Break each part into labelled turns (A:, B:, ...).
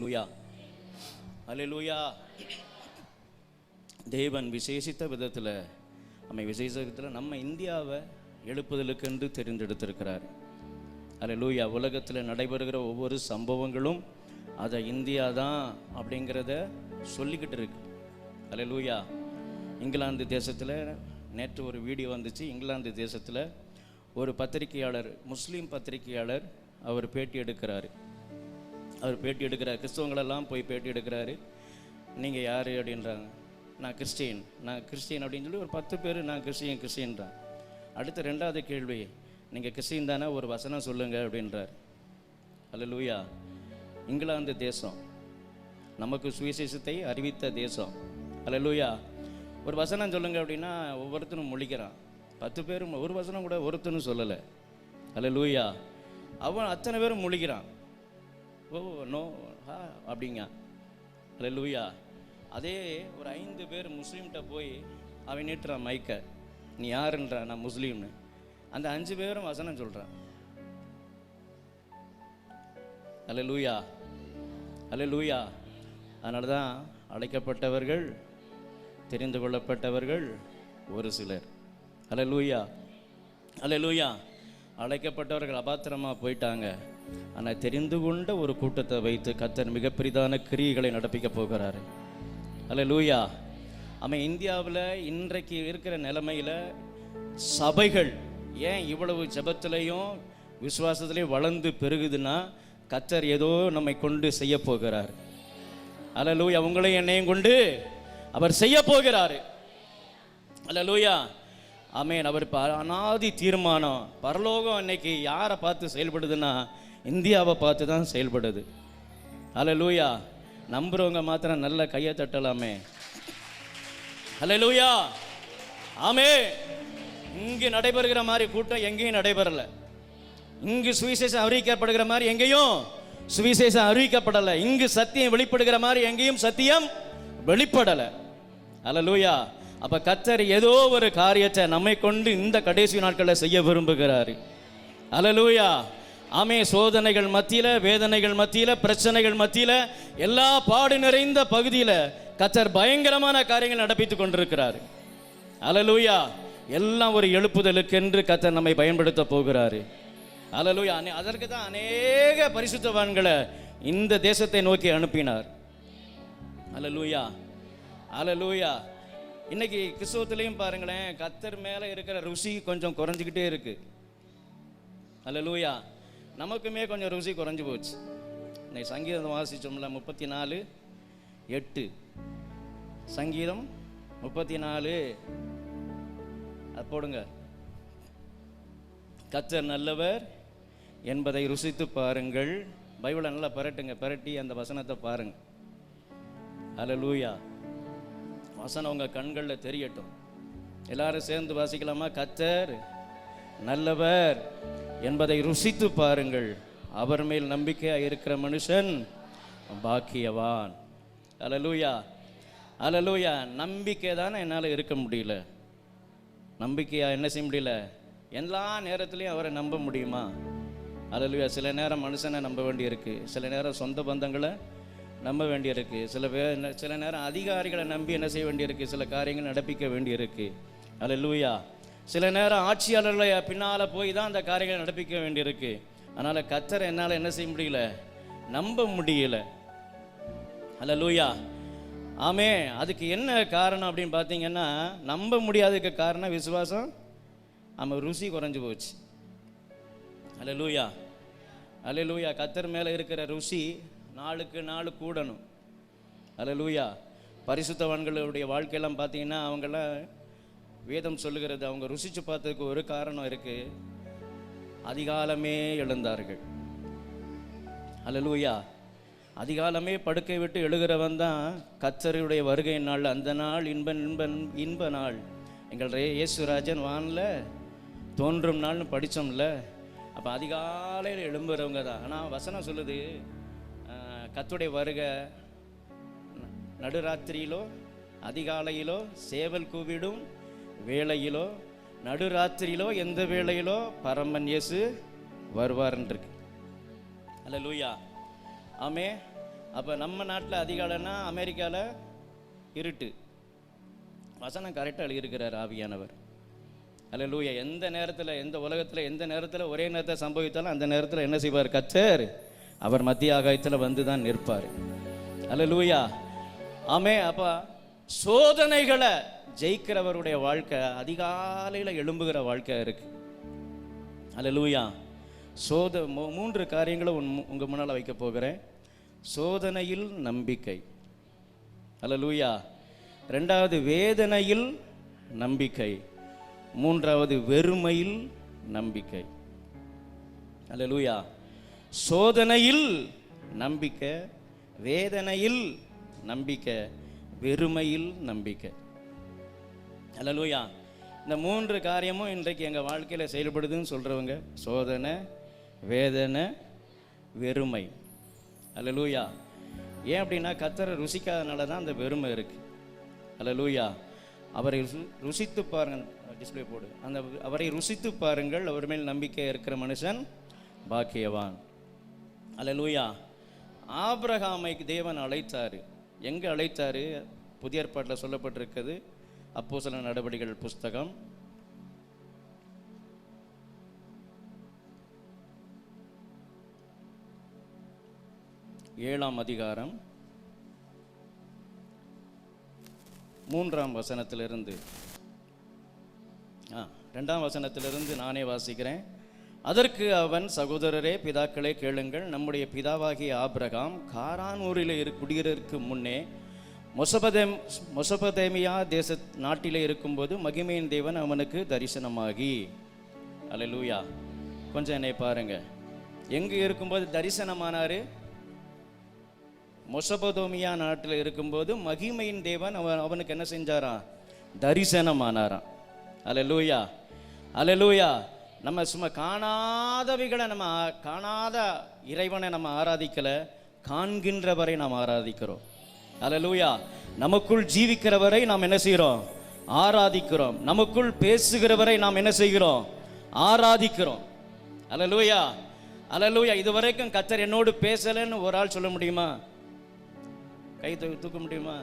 A: லூயா அல்லேலூயா. தேவன் விசேஷித்த விதத்தில் நம்ம இந்தியாவை எழுப்புதலுக்கென்று தெரிந்தெடுத்திருக்கிறார். அல்லேலூயா. உலகத்தில் நடைபெறுகிற ஒவ்வொரு சம்பவங்களும் அதை இந்தியா தான் அப்படிங்கிறத சொல்லிக்கிட்டு இருக்கு. அல்லேலூயா. இங்கிலாந்து தேசத்தில் நேற்று ஒரு வீடியோ வந்துச்சு. இங்கிலாந்து தேசத்தில் ஒரு பத்திரிகையாளர், முஸ்லீம் பத்திரிகையாளர், அவர் பேட்டி எடுக்கிறார். கிறிஸ்தவங்களெல்லாம் போய் பேட்டி எடுக்கிறாரு. நீங்கள் யார் அப்படின்றாங்க. நான் கிறிஸ்டின் அப்படின்னு சொல்லி ஒரு 10 பேர் நான் கிறிஸ்டின்றான். அடுத்த 2வது கேள்வி, நீங்கள் கிறிஸ்டின் தானே, ஒரு வசனம் சொல்லுங்கள் அப்படின்றார். அல்லேலூயா. இங்கிலாந்து தேசம் நமக்கு சுவிசேஷத்தை அறிவித்த தேசம். அல்லேலூயா. ஒரு வசனம் சொல்லுங்க அப்படின்னா ஒவ்வொருத்தரும் முழிக்கிறான். 10 பேரும் ஒரு வசனம் கூட ஒருத்தனும் சொல்லலை. அல்லேலூயா. அவன் அத்தனை பேரும் முழிக்கிறான். ஓ நோ அப்படிங்க. அல்லேலூயா. அதே ஒரு 5 பேர் முஸ்லீம்கிட்ட போய் அவன் நீட்டுறான் மைக்க, நீ யாருன்றான், நான் முஸ்லீம்னு. அந்த 5 பேரும் வசனம் சொல்கிறான். அல்லேலூயா. அல்லேலூயா. அதனால தான் அழைக்கப்பட்டவர்கள், தெரிந்து கொள்ளப்பட்டவர்கள் ஒரு சிலர். அல்லேலூயா. அல்லேலூயா. அழைக்கப்பட்டவர்கள் அபாத்திரமாக போயிட்டாங்க. ஆனால் தெரிந்து கொண்ட ஒரு கூட்டத்தை வைத்து கர்த்தர் மிகப்பெரிதான கிரியைகளை நடப்பிக்க போகிறாரு. அல்லேலூயா. அவன் இந்தியாவில் இன்றைக்கு இருக்கிற நிலைமையில் சபைகள் ஏன் இவ்வளவு ஜெபத்திலையும் விசுவாசத்திலையும் வளர்ந்து பெருகுதுன்னா கர்த்தர் ஏதோ நம்மை கொண்டு செய்ய போகிறார். அல்லேலூயா. உங்களையும் என்னையும் கொண்டு அவர் செய்ய போகிறாரு. அல்லேலூயா. ஆமென். அவர் அநாதி தீர்மானம். பரலோகம் இன்னைக்கு யாரை பார்த்து செயல்படுதுன்னா இந்தியாவை பார்த்து தான் செயல்படுது. அல்லேலூயா. நம்புறவங்க மாத்திரம் நல்ல கையை தட்டலாமே. அல்லேலூயா. ஆமே. இங்கு நடைபெறுகிற மாதிரி கூட்டம் எங்கேயும் நடைபெறலை. இங்கு சுவிசேஷம் அறிவிக்கப்படுகிற மாதிரி எங்கேயும் சுவிசேஷம் அறிவிக்கப்படலை. இங்கு சத்தியம் வெளிப்படுகிற மாதிரி எங்கேயும் சத்தியம் வெளிப்படலை. அல்லேலூயா. அப்ப கர்த்தர் ஏதோ ஒரு காரியத்தை நம்மை கொண்டு இந்த கடைசி நாட்களில் செய்ய விரும்புகிறார். அல்லேலூயா. ஆமே. சோதனைகள் மத்தியில, வேதனைகள் மத்தியில, பிரச்சனைகள் மத்தியில, எல்லா பாடு நிறைந்த பகுதியில் கர்த்தர் பயங்கரமான காரியங்கள் நடப்பித்துக் கொண்டிருக்கிறார். அல்லேலூயா. எல்லாம் ஒரு எழுப்புதலுக்கென்று கர்த்தர் நம்மை பயன்படுத்த போகிறாரு. அல்லேலூயா. அதற்கு தான் அநேக பரிசுத்தவான்களை இந்த தேசத்தை நோக்கி அனுப்பினார். அல்லேலூயா. அல்லேலூயா. இன்னைக்கு கிறிஸ்தவத்திலையும் பாருங்களேன், கர்த்தர் மேலே இருக்கிற ருசி கொஞ்சம் குறைஞ்சிக்கிட்டே இருக்கு. அல்லேலூயா. நமக்குமே கொஞ்சம் ருசி குறைஞ்சி போச்சு. இன்னைக்கு சங்கீதம் வாசிச்சோம்ல, 34:8. சங்கீதம் 34 அது போடுங்க. கர்த்தர் நல்லவர் என்பதை ருசித்து பாருங்கள். பைபிளை நல்லா பரட்டி அந்த வசனத்தை பாருங்க. அல்லேலூயா. வசனம் உங்க கண்களில் தெரியட்டும். எல்லாரும் சேர்ந்து வாசிக்கலாமா? கர்த்தர் நல்லவர் என்பதை ருசித்து பாருங்கள், அவர் மேல் நம்பிக்கையாக இருக்கிற மனுஷன் பாக்கியவான். அல்லேலூயா. அல்லேலூயா. நம்பிக்கை தானே என்னால் இருக்க முடியல. நம்பிக்கையா என்ன செய்ய முடியல? எல்லா நேரத்துலையும் அவரை நம்ப முடியுமா? அல்லேலூயா. சில நேரம் மனுஷனை நம்ப வேண்டியிருக்கு, சில நேரம் சொந்த பந்தங்களை நம்ப வேண்டியிருக்கு, சில நேரம் அதிகாரிகளை நம்பி என்ன செய்ய வேண்டியிருக்கு, சில காரியங்கள் நடப்பிக்க வேண்டியிருக்கு. அல்லேலூயா. சில நேரம் ஆட்சியாளர்களை பின்னால் போய் தான் அந்த காரியங்களை நடப்பிக்க வேண்டியிருக்கு. அதனால் கர்த்தரை என்னால் என்ன செய்ய முடியல? நம்ப முடியல. அல்லேலூயா. ஆமே. அதுக்கு என்ன காரணம் அப்படின்னு பார்த்தீங்கன்னா, நம்ப முடியாததுக்கு காரணம் விசுவாசம் நம்ம ருசி குறைஞ்சி போச்சு. அல்லேலூயா. அல்லேலூயா. கர்த்தர் மேலே இருக்கிற ருசி நாளுக்கு நாள் கூடணும். அல்லேலூயா. பரிசுத்தவான்களுடைய வாழ்க்கையெல்லாம் பார்த்தீங்கன்னா அவங்களாம் வேதம் சொல்லுகிறது, அவங்க ருசிச்சு பார்த்ததுக்கு ஒரு காரணம் இருக்கு. அதிகாலமே எழுந்தார்கள். அல்லேலூயா. அதிகாலமே படுக்கை விட்டு எழுகிறவன் தான் கர்த்தருடைய வருகை நாள். அந்த நாள் இன்ப நாள். எங்கள் இயேசுராஜன் வானில் தோன்றும் நாள்னு படித்தோம்ல. அப்போ அதிகாலையில் எழும்புறவங்க தான். ஆனால் வசனம் சொல்லுது, கர்த்தருடைய வருகை நடுராத்திரியிலோ அதிகாலையிலோ சேவல் கூவிடும் வேளையிலோ நடுராத்திரியிலோ எந்த வேளையிலோ பரமன் இயேசு வருவார்ன்னு இருக்கு. அல்லேலூயா. ஆமே. அப்போ நம்ம நாட்டில் அதிகாலைன்னா அமெரிக்காவில் இருட்டு. வசனம் கரெக்டாக எழுதியிருக்கிறார் ஆவியானவர். அல்லேலூயா. எந்த நேரத்தில், எந்த உலகத்தில், எந்த நேரத்தில் ஒரே நேரத்தை சம்பவித்தாலும் அந்த நேரத்தில் என்ன செய்வார் கர்த்தர்? அவர் மத்திய ஆகாயத்தில் வந்து தான் நிற்பார். அல்லேலூயா. ஆமே. அப்போ சோதனைகளை ஜெயிக்கிறவருடைய வாழ்க்கை அதிகாலையில் எழும்புகிற வாழ்க்கை இருக்கு. அல்லேலூயா. 3 காரியங்களை உங்கள் முன்னால் வைக்க போகிறேன். சோதனையில் நம்பிக்கை. அல்லேலூயா. 2வது வேதனையில் நம்பிக்கை. 3வது வெறுமையில் நம்பிக்கை. அல்லேலூயா. சோதனையில் நம்பிக்கை, வேதனையில் நம்பிக்கை, வெறுமையில் நம்பிக்கை. அல்லேலூயா. இந்த 3 காரியமும் இன்றைக்கு எங்கள் வாழ்க்கையில் செயல்படுதுன்னு சொல்கிறவங்க, சோதனை, வேதனை, வெறுமை. அல்லேலூயா. ஏன் அப்படின்னா கர்த்தரை ருசிக்காதனால தான் அந்த வெறுமை இருக்குது. அல்லேலூயா. அவரை ருசித்து பாருங்கள். டிஸ்பிளே போடு. அவரை ருசித்து பாருங்கள், அவர் மேல் நம்பிக்கை இருக்கிற மனுஷன் பாக்கியவான். அல்லேலூயா. ஆபிரகாமை தேவன் அழைத்தார். எங்கே அழைத்தார்? புதிய ஏற்பாட்டில் சொல்லப்பட்டிருக்கிறது. அப்போஸ்தலர் நடவடிக்கைகள் புஸ்தகம் 7ஆம் அதிகாரம் 3ஆம் வசனத்திலிருந்து 2ஆம் வசனத்திலிருந்து நானே வாசிக்கிறேன். அதற்கு அவன், சகோதரரே, பிதாக்களே, கேளுங்கள். நம்முடைய பிதாவாகிய ஆபிரகாம் காரான் ஊரில் குடியிருக்க முன்னே மொசபதேமியா தேச நாட்டிலே இருக்கும்போது மகிமையின் தேவன் அவனுக்கு தரிசனமாகி. அல்லேலூயா. கொஞ்சம் என்னை பாருங்க. எங்கே இருக்கும்போது தரிசனமானாரு? மொசபதோமியா நாட்டில் இருக்கும்போது மகிமையின் தேவன் அவனுக்கு என்ன செஞ்சாரா? தரிசனமானாராம். அல்லேலூயா. அல்லேலூயா. நம்ம சும்மா காணாதவைகளை, நம்ம காணாத இறைவனை நம்ம ஆராதிக்கலை, காண்கின்றவரை நாம் ஆராதிக்கிறோம். அல்லேலூயா. நமக்குள் ஜீவிக்கிறவரை நாம் என்ன செய்கிறோம்? ஆராதிக்கிறோம். நமக்குள் பேசுகிறவரை நாம் என்ன செய்கிறோம்? ஆராதிக்கிறோம். அல்லேலூயா. அல்லேலூயா. இதுவரைக்கும் கர்த்தர் என்னோடு பேசலைன்னு ஒரு ஆள் சொல்ல முடியுமா? கை தூக்க முடியுமா?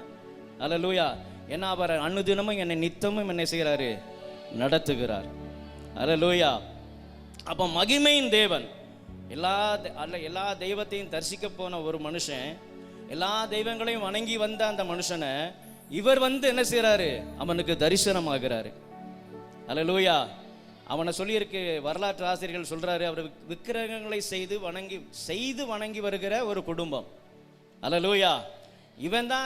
A: அல்லேலூயா. ஏன்னா அவர் அனுதினமும் என்னை நித்தமும் என்ன செய்கிறாரு? நடத்துகிறார். அல்லேலூயா. அப்போ மகிமையின் தேவன் எல்லா தெய்வத்தையும் தரிசிக்க போன ஒரு மனுஷன், எல்லா தெய்வங்களையும் வணங்கி வந்த அந்த மனுஷனை இவர் வந்து என்ன செய்கிறாரு? அவனுக்கு தரிசனமாகிறாரு. அல்லேலூயா. அவனை சொல்லியிருக்கு, வரலாற்று ஆசிரியர்கள் சொல்றாரு, அவர் விக்கிரகங்களை செய்து வணங்கி வருகிற ஒரு குடும்பம். அல்லேலூயா. இவன் தான்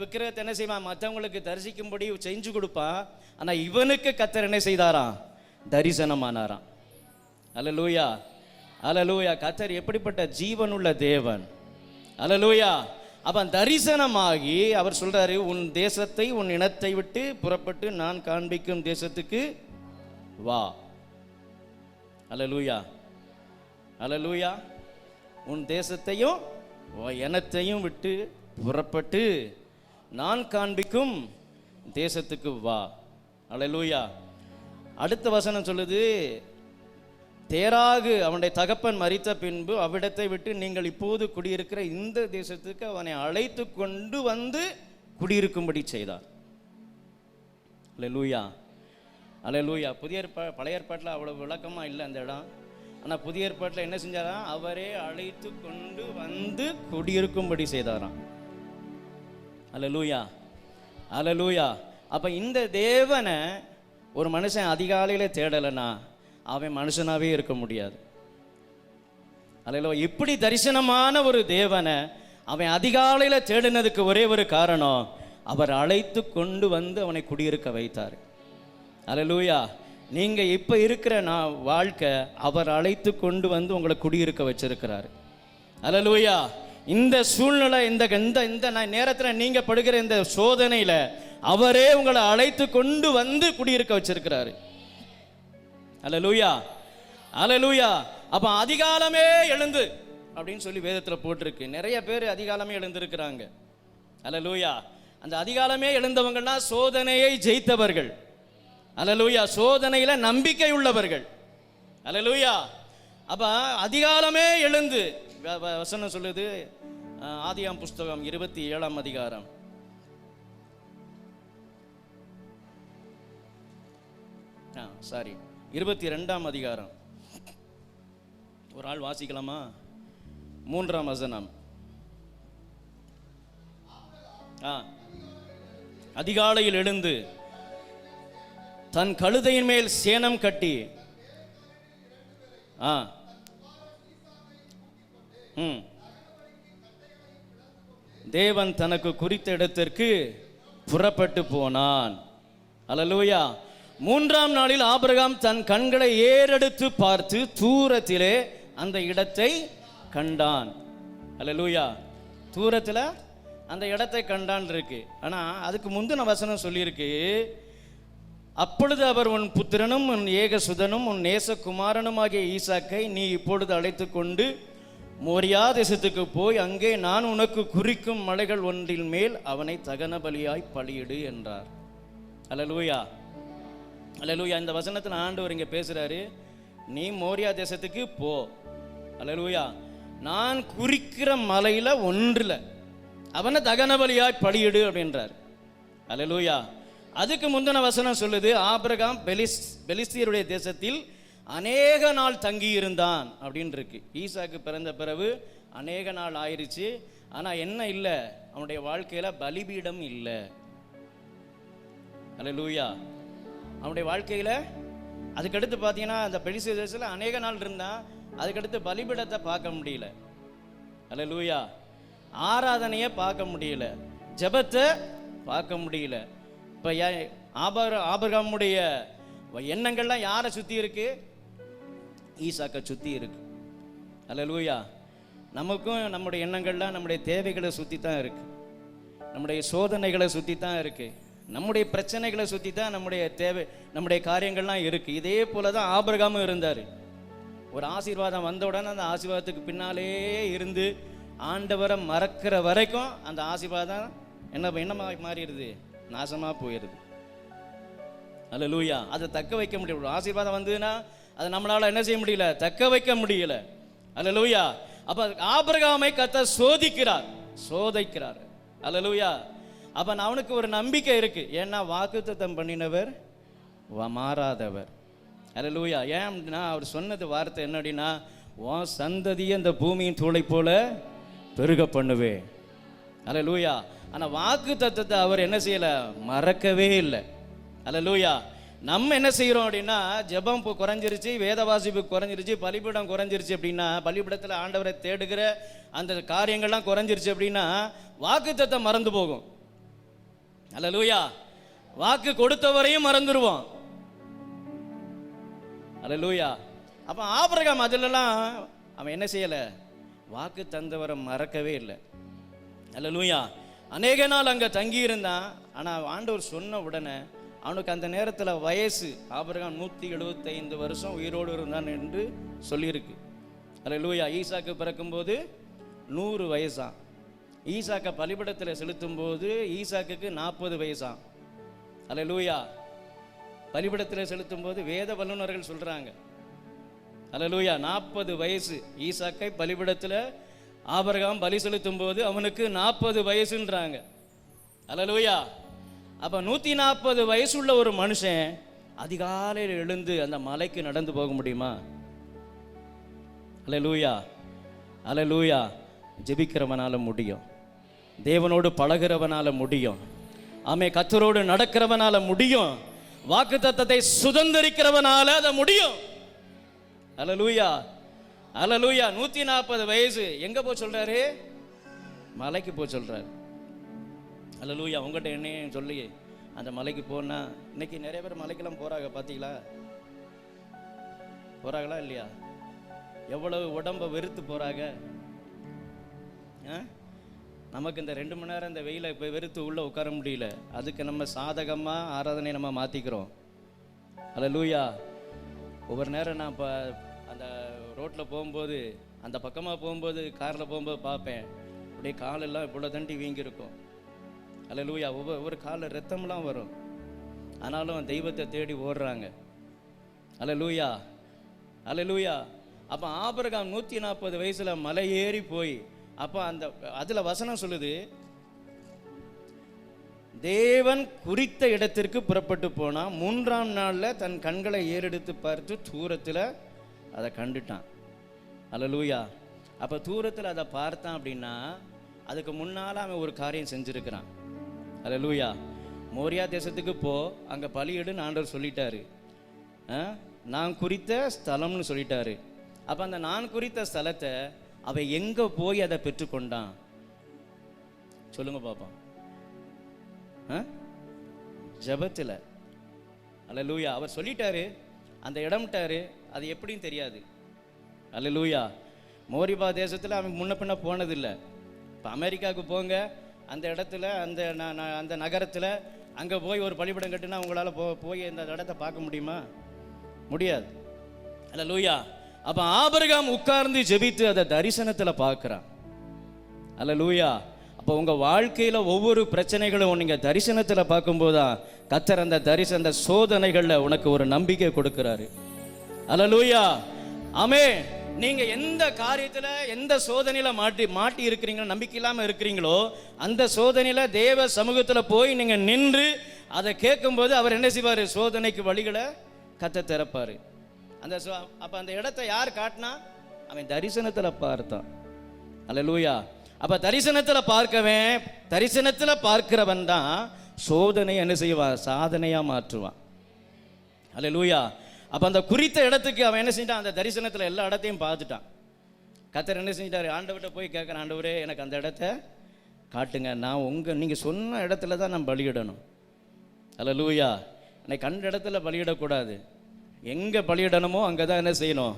A: விக்கிரகத்தை என்ன செய்வான்? மற்றவங்களுக்கு தரிசிக்கும்படி செஞ்சு கொடுப்பான். ஆனால் இவனுக்கு கர்த்தர் என்ன செய்தாராம்? தரிசனமானாராம். அல்லேலூயா. அல்லேலூயா. கர்த்தர் எப்படிப்பட்ட ஜீவனுள்ள தேவன்! அல்லேலூயா. அவன் தரிசனமாகி அவர் சொல்றாரு, உன் தேசத்தை, உன் இனத்தை விட்டு புறப்பட்டு நான் காண்பிக்கும் தேசத்துக்கு வா. அல்லேலூயா. அல்லேலூயா. உன் தேசத்தையும் இனத்தையும் விட்டு புறப்பட்டு நான் காண்பிக்கும் தேசத்துக்கு வா. அல்லேலூயா. அடுத்த வசனம் சொல்லுது, தேராகு அவனுடைய தகப்பன் மரித்த பின்பு அவ்விடத்தை விட்டு நீங்கள் இப்போது குடியிருக்கிற இந்த தேசத்துக்கு அவனை அழைத்து கொண்டு வந்து குடியிருக்கும்படி செய்தார். அல்லேலூயா. அல்லேலூயா. பழைய ஏற்பாட்டில் அவ்வளவு விளக்கமா இல்லை அந்த இடம். ஆனால் புதிய ஏற்பாட்டில் என்ன செஞ்சாராம்? அவரே அழைத்து கொண்டு வந்து குடியிருக்கும்படி செய்தாராம். அல்லேலூயா. அல்லேலூயா. அப்போ இந்த தேவனை ஒரு மனுஷன் அதிகாலையில் தேடலைன்னா அவன் மனுஷனாவே இருக்க முடியாது. அல்லேலூயா. இப்படி தரிசனமான ஒரு தேவனை அவன் அதிகாலையில் தேடினதுக்கு ஒரே ஒரு காரணம், அவர் அழைத்து கொண்டு வந்து அவனை குடியிருக்க வைத்தார். அல்லேலூயா. நீங்க இப்ப இருக்கிற வாழ்க்கை அவர் அழைத்து கொண்டு வந்து உங்களை குடியிருக்க வச்சிருக்கிறார். அல்லேலூயா. இந்த சூழ்நிலை, இந்த நேரத்தில் நீங்க படுகிற இந்த சோதனையில அவரே உங்களை அழைத்து கொண்டு வந்து குடியிருக்க வச்சிருக்கிறாரு. அல்லேலூயா. அல்லேலூயா. அப்ப அதிகாலமே எழுந்து அப்படின்னு சொல்லி வேதத்துல போட்டிருக்கு. நிறைய பேர் அதிகாலமே எழுந்திருக்கிறாங்க. அல்லேலூயா. அந்த அதிகாலமே எழுந்தவங்கன்னா சோதனையை ஜெயித்தவர்கள். அல்லேலூயா. சோதனையில நம்பிக்கை உள்ளவர்கள். அல்லேலூயா. அப்ப அதிகாலமே எழுந்து, வசனம் சொல்லுது, ஆதியாம் புஸ்தகம் 27ஆம் அதிகாரம். சாரி 22ஆம் அதிகாரம். ஒரு ஆள் வாசிக்கலாமா? 3ஆம் வசனம். அதிகாலையில் எழுந்து தன் கழுதையின் மேல் சேணம் கட்டி தேவன் தனக்கு குறித்த இடத்திற்கு புறப்பட்டு போனான். அல்லேலூயா. 3ஆம் நாளில் ஆபிரகாம் தன் கண்களை ஏறெடுத்து பார்த்து தூரத்திலே அந்த இடத்தை கண்டான். அல்லேலூயா. தூரத்தில் அந்த இடத்தை கண்டான் இருக்கு. ஆனால் அதுக்கு முந்தின வசனம் சொல்லியிருக்கு, அப்பொழுது அவர் உன் புத்திரனும் உன் ஏகசுதனும் உன் நேசகுமாரனுமாகிய ஈசாக்கை நீ இப்பொழுது அழைத்து கொண்டு மோரியா தேசத்துக்கு போய் அங்கே நான் உனக்கு குறிக்கும் மலைகள் ஒன்றின் மேல் அவனை தகன பலியாய் பலியிடு என்றார். அல்லேலூயா. அல்லேலூயா. இந்த வசனத்தில் ஆண்டவர் இங்கே பேசுகிறாரு, நீ மோரியா தேசத்துக்கு போ. அல்லேலூயா. நான் குறிக்கிற மலையில் ஒன்றில் அவனை தகன பலியாய் பலியிடு அப்படின்றார். அல்லேலூயா. அதுக்கு முந்தின வசனம் சொல்லுது, ஆபிரகாம் பெலிஸ்தியருடைய தேசத்தில் அநேக நாள் தங்கி இருந்தான் அப்படின்னு இருக்கு. ஈசாக்கு பிறந்த பிறகு அநேக நாள் ஆயிடுச்சு. ஆனால் என்ன இல்லை, அவனுடைய வாழ்க்கையில் பலிபீடம் இல்லை. அல்லேலூயா. அவனுடைய வாழ்க்கையில் அதுக்கடுத்து பார்த்தீங்கன்னா அந்த பெலிஸ்திய தேசத்தில் அநேக நாள் இருந்தான். அதுக்கடுத்து பலிபீடத்தை பார்க்க முடியல. அல்லேலூயா. ஆராதனையை பார்க்க முடியல, ஜெபத்தை பார்க்க முடியல. இப்போ ஆபிரகாமுடைய எண்ணங்கள்லாம் யாரை சுற்றி இருக்கு? ஈசாக்கை சுற்றி இருக்கு. அல்லேலூயா. நமக்கும் நம்முடைய எண்ணங்கள்லாம் நம்முடைய தேவைகளை சுற்றி தான் இருக்கு, நம்முடைய சோதனைகளை சுற்றி தான் இருக்கு, நம்முடைய பிரச்சனைகளை சுற்றி தான் நம்முடைய தேவை, நம்முடைய காரியங்கள்லாம் இருக்கு. இதே போல தான் ஆபிரகாமும் இருந்தார். ஒரு ஆசீர்வாதம் வந்த உடனே அந்த ஆசீர்வாதத்துக்கு பின்னாலே இருந்து ஆண்டவரை மறக்கிற வரைக்கும் அந்த ஆசீர்வாதம் என்னமாக மாறிடுது, நாசமாக போயிடுது. அல்லேலூயா. அதை தக்க வைக்க முடியல. ஆசீர்வாதம் வந்ததுன்னா அதை நம்மளால என்ன செய்ய முடியல, தக்க வைக்க முடியல. அல்லேலூயா. அப்ப ஆபிரகாமை கர்த்தர் சோதிக்கிறார். அல்லேலூயா. அப்ப அவனுக்கு ஒரு நம்பிக்கை இருக்கு. ஏன்னா வாக்குத்தத்தம் பண்ணினவர் மாறாதவர். அல்லேலூயா. ஏன்னா அவர் சொன்னது வார்த்தை என்ன அப்படின்னா, உன் சந்ததியை இந்த பூமியின் தூளை போல பெருக பண்ணுவே. அல்லேலூயா. ஆனால் வாக்கு தத்தத்தை அவர் என்ன செய்யலை, மறக்கவே இல்லை. அல்லேலூயா. நம்ம என்ன செய்கிறோம் அப்படின்னா, ஜெபம் குறைஞ்சிருச்சு, வேத வாசிப்பு குறைஞ்சிருச்சு, பலிபீடம் குறைஞ்சிருச்சு அப்படின்னா, பலிபீடத்தில் ஆண்டவரை தேடுகிற அந்த காரியங்கள்லாம் குறைஞ்சிருச்சு அப்படின்னா வாக்கு தத்தம் மறந்து போகும். அல்லேலூயா. வாக்கு கொடுத்தவரையும் மறந்துடுவோம். அல்லேலூயா. அப்போ ஆபிரகாம் அதிலெல்லாம் அவன் என்ன செய்யலை, வாக்கு தந்தவரை மறக்கவே இல்லை. அல்லேலூயா. அநேக நாள் அங்கே தங்கி இருந்தான். ஆனால் ஆண்டவர் சொன்ன உடனே அவனுக்கு அந்த நேரத்தில் வயசு, ஆபிரகாம் 175 வருஷம் உயிரோடு இருந்தான் என்று சொல்லியிருக்கு. அல்லேலூயா. ஈசாக்கு பிறக்கும்போது 100 வயசான். ஈசாக்கை பலிபீடத்தில் செலுத்தும் போது ஈசாக்குக்கு 40 வயசான். அல்லேலூயா. பலிபீடத்தில் செலுத்தும் போது வேத வல்லுநர்கள் சொல்றாங்க, அல்லேலூயா, 40 வயசு ஈசாக்கை பலிபீடத்தில் ஆபிரகாம் பலி செலுத்தும் போது அவனுக்கு 40 வயசுன்றாங்க. அல்லேலூயா. அப்போ 140 வயசுள்ள ஒரு மனுஷன் அதிகாலையில் எழுந்து அந்த மலைக்கு நடந்து போக முடியுமா? அல்லேலூயா. அல்லேலூயா. ஜெபிக்கிறவனால முடியும், தேவனோடு பழகிறவனால முடியும், ஆமே, கர்த்தரோடு நடக்கிறவனால முடியும், வாக்குத்தத்தத்தை சுதந்திரிக்கிறவனால அதை முடியும். அல்லேலூயா. அல்லேலூயா. 140 வயசு எங்க போய் சொல்றாரு? மலைக்கு போய் சொல்றாரு. அல்லேலூயா. உங்கள்கிட்ட என்னையும் சொல்லி அந்த மலைக்கு போனா, இன்னைக்கு நிறைய பேர் மலைக்கெல்லாம் போறாங்க, பார்த்தீங்களா? போறாங்களா இல்லையா? எவ்வளவு உடம்பை வெறுத்து போறாங்க. நமக்கு இந்த 2 மணி நேரம் இந்த வெயில இப்போ வெறுத்து உள்ள உட்கார முடியல. அதுக்கு நம்ம சாதகமாக ஆராதனை நம்ம மாற்றிக்கிறோம். அல்லேலூயா. ஒவ்வொரு நேரம் நான் இப்போ அந்த ரோட்டில் போகும்போது, அந்த பக்கமாக போகும்போது, காரில் போகும்போது பார்ப்பேன், அப்படியே காலெல்லாம் இவ்வளோ தண்டி வீங்கியிருக்கும். அல்லேலூயா. ஒவ்வொரு காலில் ரத்தம்லாம் வரும். ஆனாலும் தெய்வத்தை தேடி ஓடுறாங்க. அல்லேலூயா. அல்லேலூயா. அப்போ ஆபிரகாம் 140 வயசில் மலை ஏறி போய் அப்போ அதில் வசனம் சொல்லுது, தேவன் குறித்த இடத்திற்கு புறப்பட்டு போனான். 3ஆம் நாளில் தன் கண்களை ஏறெடுத்து பார்த்து தூரத்தில் அதை கண்டுட்டான். அல்லேலூயா. அப்போ தூரத்தில் அதை பார்த்தான் அப்படின்னா அதுக்கு முன்னால் அவன் ஒரு காரியம் செஞ்சுருக்கிறான். அல்லேலூயா. மோரியா தேசத்துக்கு போ, அங்கே பலியிடுன்னு ஆண்டவர் சொல்லிட்டாரு. நான் குறித்த ஸ்தலம்னு சொல்லிட்டாரு. அப்போ அந்த நான் குறித்த ஸ்தலத்தை அவன் எங்கே போய் அதை பெற்றுக்கொண்டான் சொல்லுங்க பாப்போம். ஜபத்தில். அல்லேலூயா. அவர் சொல்லிட்டாரு, அந்த இடம்ட்டாரு, அது எப்படின்னு தெரியாது. அல்லேலூயா. மோரிபா தேசத்தில் அவன் முன்ன பின்ன போனதில்லை. இப்போ அமெரிக்காவுக்கு போங்க, அந்த இடத்துல அந்த நகரத்தில் அங்கே போய் ஒரு பலிபடம் கட்டுனா உங்களால் போய் இந்த இடத்த பார்க்க முடியுமா? முடியாது. அல்லேலூயா. அப்போ ஆபிரகாம் உட்கார்ந்து ஜெபித்து அதை தரிசனத்தில் பார்க்குறான். அல்லேலூயா. அப்போ உங்கள் வாழ்க்கையில் ஒவ்வொரு பிரச்சனைகளும் நீங்கள் தரிசனத்தில் பார்க்கும்போதுதான் கர்த்தர் அந்த சோதனைகளில் உனக்கு ஒரு நம்பிக்கை கொடுக்குறாரு. அல்லேலூயா. ஆமென். நீங்கள் எந்த காரியத்தில் எந்த சோதனையில் மாட்டி இருக்கிறீங்களோ, நம்பிக்கை இல்லாமல் இருக்கிறீங்களோ, அந்த சோதனையில் தேவ சமூகத்தில் போய் நீங்கள் நின்று அதை கேட்கும்போது அவர் என்ன செய்வார்? சோதனைக்கு வழிகளை கத்த திறப்பார். அப்போ அந்த இடத்தை யார் காட்டினா? அவன் தரிசனத்தில் பார்த்தான். அல்லேலூயா. அப்போ தரிசனத்தில் பார்க்கிறவன் தான் சோதனை என்ன செய்வான்? சாதனையாக மாற்றுவான். அல்லேலூயா. அப்போ அந்த குறித்த இடத்துக்கு அவன் என்ன செஞ்சான்? அந்த தரிசனத்தில் எல்லா இடத்தையும் பார்த்துட்டான். கர்த்தர் என்ன செஞ்சிட்டாரு? ஆண்டவர்கிட்ட போய் கேட்குறேன், ஆண்டவரே எனக்கு அந்த இடத்த காட்டுங்க, நான் நீங்கள் சொன்ன இடத்துல தான் நான் பலியிடணும். அல்லேலூயா. எனக்கு கண்ட இடத்துல பலியிடக்கூடாது. எங்கே பலியிடணுமோ அங்கே தான் என்ன செய்யணும்?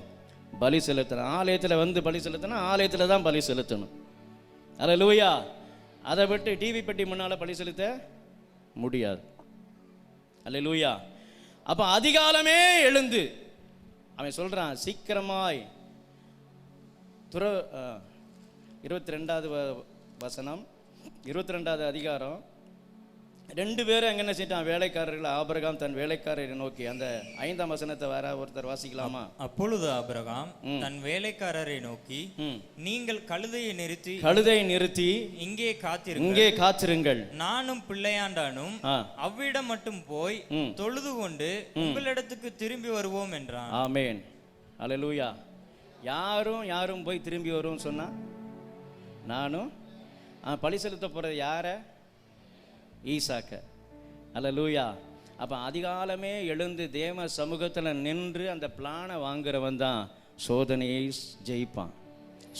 A: பலி செலுத்தணும். ஆலயத்தில் வந்து பலி செலுத்தணும், ஆலயத்தில் தான் பலி செலுத்தணும். அல்லேலூயா. அதை விட்டு டிவி பெட்டி முன்னால் பலி செலுத்த முடியாது. அல்லேலூயா. அப்போ அதிகாலமே எழுந்து அவன் சொல்கிறான், சீக்கிரமாய் 22வது வசனம் 22வது அதிகாரம் 2 பேரும் எங்க என்ன செஞ்சான்? வேலைக்காரர்கள். ஆபிரகாம் தன் வேலைக்காரரை நோக்கி, அந்த 5ஆம் வசனத்தை வேற ஒருத்தர் வாசிக்கலாமா?
B: அப்பொழுது ஆபிரகாம் தன் வேலைக்காரரை நோக்கி, நீங்கள் கழுதையை நிறுத்தி இங்கே காத்திருங்கள், நானும் பிள்ளையாண்டானும் அவ்விடம் மட்டும் போய் தொழுது கொண்டு உங்களிடத்துக்கு திரும்பி வருவோம் என்றான்.
A: ஆமென். அல்லேலூயா. யாரும் போய் திரும்பி வருவோம் சொன்னா, நானும் பலி செலுத்த போறது யார? ஈசாக்க. அல்லேலூயா. அப்போ அதிகாலமே எழுந்து தேவ சமூகத்தில் நின்று அந்த பிளானை வாங்குறவன் தான் சோதனையை ஜெயிப்பான்,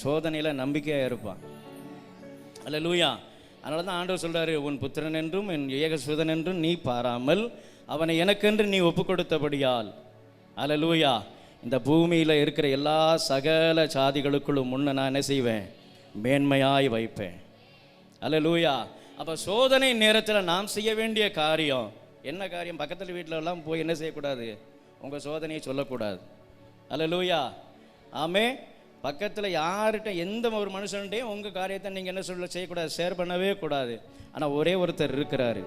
A: சோதனையில் நம்பிக்கையாக இருப்பான். அல்லேலூயா. அதனால தான் ஆண்டவர் சொல்கிறாரு, உன் புத்திரன் என்றும் என் ஏகசுதன் என்றும் நீ பாராமல் அவனை எனக்கென்று நீ ஒப்பு கொடுத்தபடியால், அல்லேலூயா, இந்த பூமியில் இருக்கிற எல்லா சகல சாதிகளுக்குள்ளும் முன்ன நான் என்ன செய்வேன்? மேன்மையாய் வைப்பேன். அல்லேலூயா. அப்போ சோதனை நேரத்தில் நாம் செய்ய வேண்டிய காரியம் என்ன காரியம்? பக்கத்தில் வீட்டிலலாம் போய் என்ன செய்யக்கூடாது? உங்கள் சோதனையை சொல்லக்கூடாது. அல்லேலூயா. ஆமே. பக்கத்தில் யார்கிட்ட எந்த ஒரு மனுஷன்ட்டையும் உங்கள் காரியத்தை நீங்கள் என்ன செய்யக்கூடாது? ஷேர் பண்ணவே கூடாது. ஆனால் ஒரே ஒருத்தர் இருக்கிறாரு.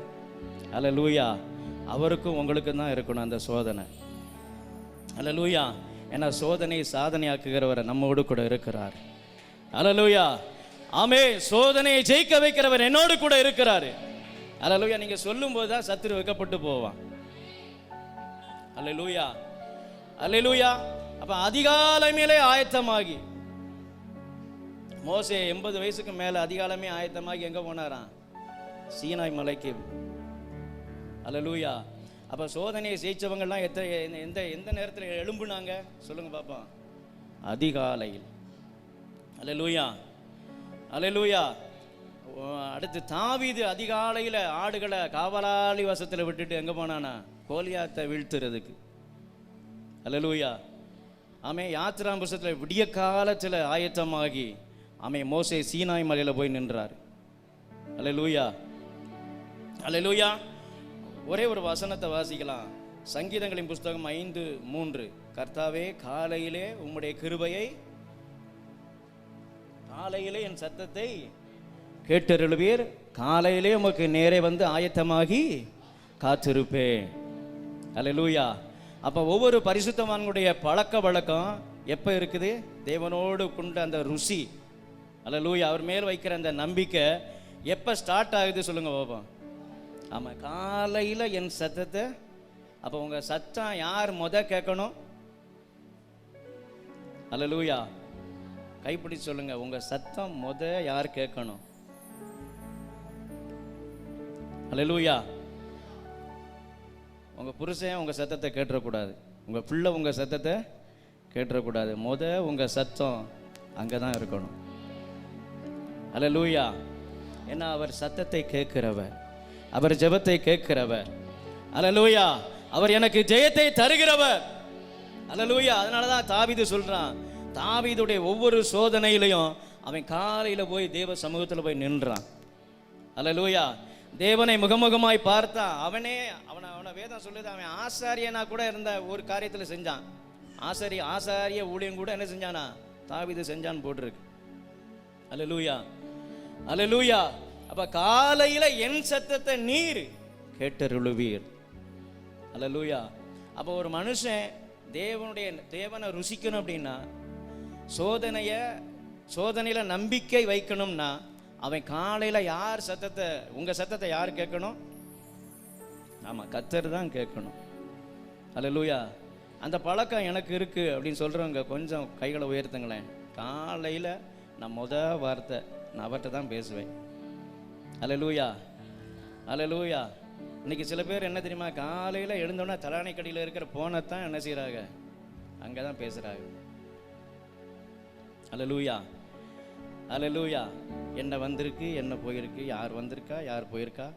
A: அல்லேலூயா. அவருக்கும் உங்களுக்கும் தான் இருக்கணும் அந்த சோதனை. அல்லேலூயா. ஏன்னா சோதனை சாதனையாக்குகிறவர் நம்மோடு கூட இருக்கிறார். அல்லேலூயா. ஆமே. சோதனையை ஜெயிக்க வைக்கிறவர் என்னோடு கூட இருக்கிறாரு. அல்லேலூயா. நீங்க சொல்லும் போது தான் சத்துரு வைக்கப்பட்டு போவான். அல்லேலூயா. அல்லேலூயா. அப்ப அதிகாலமே ஆயத்தமாகி மோசே 80 வயசுக்கு மேல அதிகாலமே ஆயத்தமாகி எங்க போனாராம்? சீனாய் மலைக்கு. அல்லேலூயா. அப்ப சோதனையை ஜெயிச்சவங்கெல்லாம் எந்த நேரத்தில் எழும்புனாங்க சொல்லுங்க பாப்போம்? அதிகாலையில். அல்லேலூயா. அல்லேலூயா. அடுத்து தாவீது அதிகாலையில் ஆடுகளை காவலாளி வசத்தில் விட்டுட்டு எங்கே போனானா? கோலியாத்தை வீழ்த்துறதுக்கு. அல்லேலூயா. ஆமே. யாத்திராம் புஸ்தகத்தில் விடிய காலத்தில் ஆயத்தமாகி மோசே சீனாய் மலையில் போய் நின்றார். அல்லேலூயா. அல்லேலூயா. ஒரே ஒரு வசனத்தை வாசிக்கலாம். சங்கீதங்களின் புஸ்தகம் 5:3. கர்த்தாவே, காலையிலே உம்முடைய கிருபையை, காலையிலே என் சத்தத்தை கேட்டருளுவீர், காலையிலே உமக்கு நேரே வந்து ஆயத்தமாகி காத்திருப்பேன். அல்லேலூயா. அப்போ ஒவ்வொரு பரிசுத்தவான்களுடைய பழக்க வழக்கம் எப்போ இருக்குது? தேவனோடு கொண்ட அந்த ருசி. அல்லேலூயா. அவர் மேல் வைக்கிற அந்த நம்பிக்கை எப்போ ஸ்டார்ட் ஆகுது சொல்லுங்க பாப்போம். ஆமாம், காலையில் என் சத்தத்தை. அப்போ உங்கள் சத்தம் யார் கேட்கணும்? அல்லேலூயா. கைப்பிடி சொல்லுங்க, உங்க சத்தம் யார் கேட்கணும்? அல்லேலூயா. உங்க புருஷன் உங்க சத்தத்தை கேட்டுறக்கூடாது, உங்க பிள்ளை உங்க சத்தத்தை கேட்டுறக்கூடாது. உங்க சத்தம் அங்கதான் இருக்கணும். அல்லேலூயா. ஏன்னா அவர் சத்தத்தை கேட்கிறவர், அவர் ஜெபத்தை கேட்கிறவர். அல்லேலூயா. அவர் எனக்கு ஜெயத்தை தருகிறவர். அல்லேலூயா. அதனாலதான் தாவீது சொல்றான், தாவீதுடைய ஒவ்வொரு சோதனையிலையும் அவன் காலையில போய் தேவ சமூகத்தில் போய் நின்றான். அல்லேலூயா. தேவனை முகமுகமாய் பார்த்தா அவனே அவனை வேதம் சொல்லுது, அவன் ஆசாரியனா கூட இருந்த ஒரு காரியத்தில் செஞ்சான். ஆசாரிய ஊழியம் கூட என்ன செஞ்சானா? தாவீது செஞ்சான்னு போட்டிருக்கு. அல்லேலூயா. அல்லேலூயா. அப்ப காலையில என் சத்தத்தை நீர் கேட்டருளுவீர். அல்லேலூயா. அப்போ ஒரு மனுஷன் தேவனை ருசிக்கணும் அப்படின்னா, சோதனையில நம்பிக்கை வைக்கணும்னா, அவன் காலையில யார் சத்தத்தை, உங்க சத்தத்தை யார் கேட்கணும்? ஆமா, கர்த்தர் தான் கேட்கணும். அல்லேலூயா. அந்த பழக்கம் எனக்கு இருக்கு அப்படின்னு சொல்றவங்க கொஞ்சம் கைகளை உயர்த்துங்களேன். காலையில நான் வார்த்தை நான் அவர்கிட்ட தான் பேசுவேன். அல்லேலூயா. அல்லேலூயா. இன்னைக்கு சில பேர் என்ன தெரியுமா, காலையில் எழுந்தோன்னா தலானை கடியில் இருக்கிற போனை தான் என்ன செய்கிறாங்க, அங்கே தான் பேசுகிறாங்க. அல்லேலூயா. அல்லேலூயா. என்ன வந்திருக்கு, என்ன போயிருக்கு, யார் வந்திருக்கா, யார் போயிருக்கா.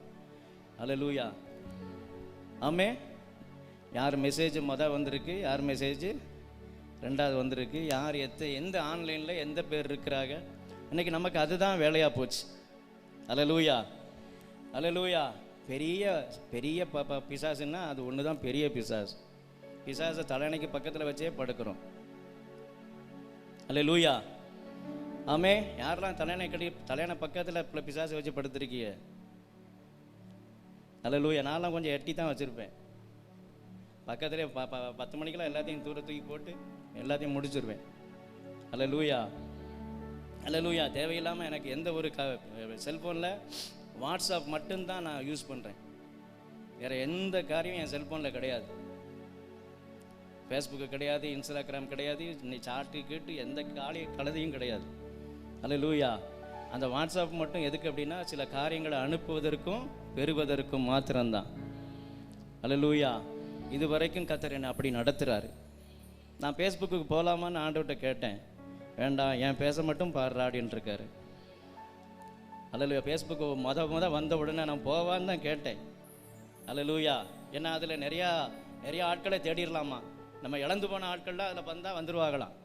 A: அல்லேலூயா. ஆமே. யார் மெசேஜ் வந்திருக்கு, யார் மெசேஜ் ரெண்டாவது வந்திருக்கு, யார் எந்த ஆன்லைனில் எந்த பேர் இருக்கிறாங்க. இன்னைக்கு நமக்கு அதுதான் வேலையாக போச்சு. அல்லேலூயா. அல்லேலூயா. பெரிய பெரிய பிசாசுன்னா அது ஒன்று தான் பெரிய பிசாசு. பிசாசை தலையணைக்கு பக்கத்தில் வச்சே படுக்கிறோம். அல்லேலூயா. ஆமே. யாரெல்லாம் தலையணை பக்கத்தில் பிசாசை வச்சு படுத்துருக்கீங்க? அல்லேலூயா. நான்லாம் கொஞ்சம் எட்டி தான் வச்சுருப்பேன். பக்கத்துலேயே 10 மணிக்கெல்லாம் எல்லாத்தையும் தூக்கி போட்டு எல்லாத்தையும் முடிச்சிருவேன். அல்லேலூயா. அல்லேலூயா. தேவையில்லாமல் எனக்கு எந்த ஒரு செல்ஃபோனில் வாட்ஸ்அப் மட்டும்தான் நான் யூஸ் பண்ணுறேன். வேறு எந்த காரியம் என் செல்ஃபோனில் கிடையாது. ஃபேஸ்புக்கு கிடையாது, இன்ஸ்டாகிராம் கிடையாது, சாட்டு கேட்டு எந்த கழுதையும் கிடையாது. அல்லேலூயா. அந்த வாட்ஸ்அப் மட்டும் எதுக்கு அப்படின்னா, சில காரியங்களை அனுப்புவதற்கும் பெறுவதற்கும் மாத்திரம்தான். அல்லேலூயா. இது வரைக்கும் கர்த்தர் என்னை அப்படி நடத்துகிறாரு. நான் ஃபேஸ்புக்கு போகலாமான்னு ஆண்டவர்கிட்ட கேட்டேன். வேண்டாம், என் பேச மட்டும் பாடுறா அப்படின்னு இருக்காரு. அல்லேலூயா. ஃபேஸ்புக்கு வந்த உடனே நான் போவான்னு தான் கேட்டேன். அல்லேலூயா. ஏன்னா அதில் நிறையா ஆட்களை தேடிடலாமா. நம்ம இழந்து போன ஆட்கள்லாம் அதில் வந்துருவாங்களாம்.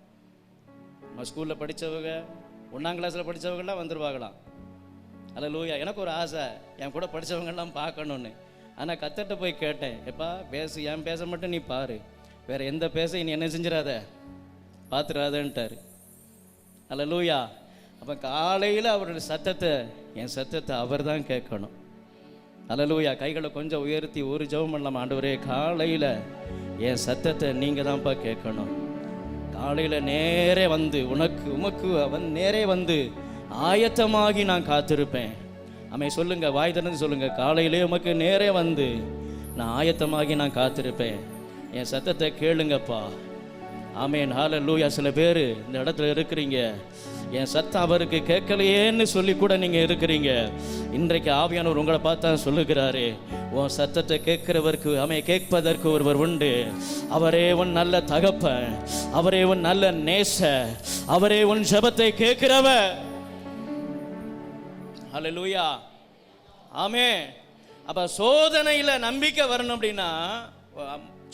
A: நம்ம ஸ்கூலில் படித்தவங்க, 1ஆம் கிளாஸில் படித்தவங்களாம் வந்துருவாங்களாம். அல்லேலூயா. எனக்கு ஒரு ஆசை, என் கூட படித்தவங்கெல்லாம் பார்க்கணுன்னு. ஆனால் கர்த்தர்கிட்ட போய் கேட்டேன், எப்பா என் பேச மட்டும் நீ பாரு, வேறு எந்த பேச நீ என்ன செஞ்சிடாத, பார்த்துடாதன்ட்டார். அல்லேலூயா. அப்போ காலையில் அவருடைய சத்தத்தை, என் சத்தத்தை அவர் தான் கேட்கணும். அல்லேலூயா. கைகளை கொஞ்சம் உயர்த்தி ஒரு ஜெபம் பண்ணலாம். ஆண்டவரே, காலையில் என் சத்தத்தை நீங்கள் தான்ப்பா கேட்கணும். காலையில் நேரே வந்து உமக்கு அவன் நேரே வந்து ஆயத்தமாகி நான் காத்திருப்பேன். சொல்லுங்க, வாய் திறந்து சொல்லுங்க, காலையிலே உமக்கு நேரே வந்து நான் ஆயத்தமாகி நான் காத்திருப்பேன். என் சத்தத்தை கேளுங்கப்பா. ஆமேன். ஹல்லேலூயா. சில பேர் இந்த இடத்துல இருக்கிறீங்க, என் சத்தம் அவருக்கு கேட்கலையேன்னு சொல்லி கூட நீங்கள் இருக்கிறீங்க. இன்றைக்கு ஆவியானவர் உங்களை பார்த்தா சொல்லுகிறாரு, உன் சத்தத்தை கேட்கிறவருக்கு கேட்பதற்கு ஒருவர் உண்டு. அவரே உன் நல்ல தகப்பன், அவரே உன் நல்ல நேச, அவரே உன் ஜெபத்தை கேட்கிறவர். ஹல்லேலூயா. ஆமே. அப்ப சோதனையில் நம்பிக்கை வரணும் அப்படின்னா,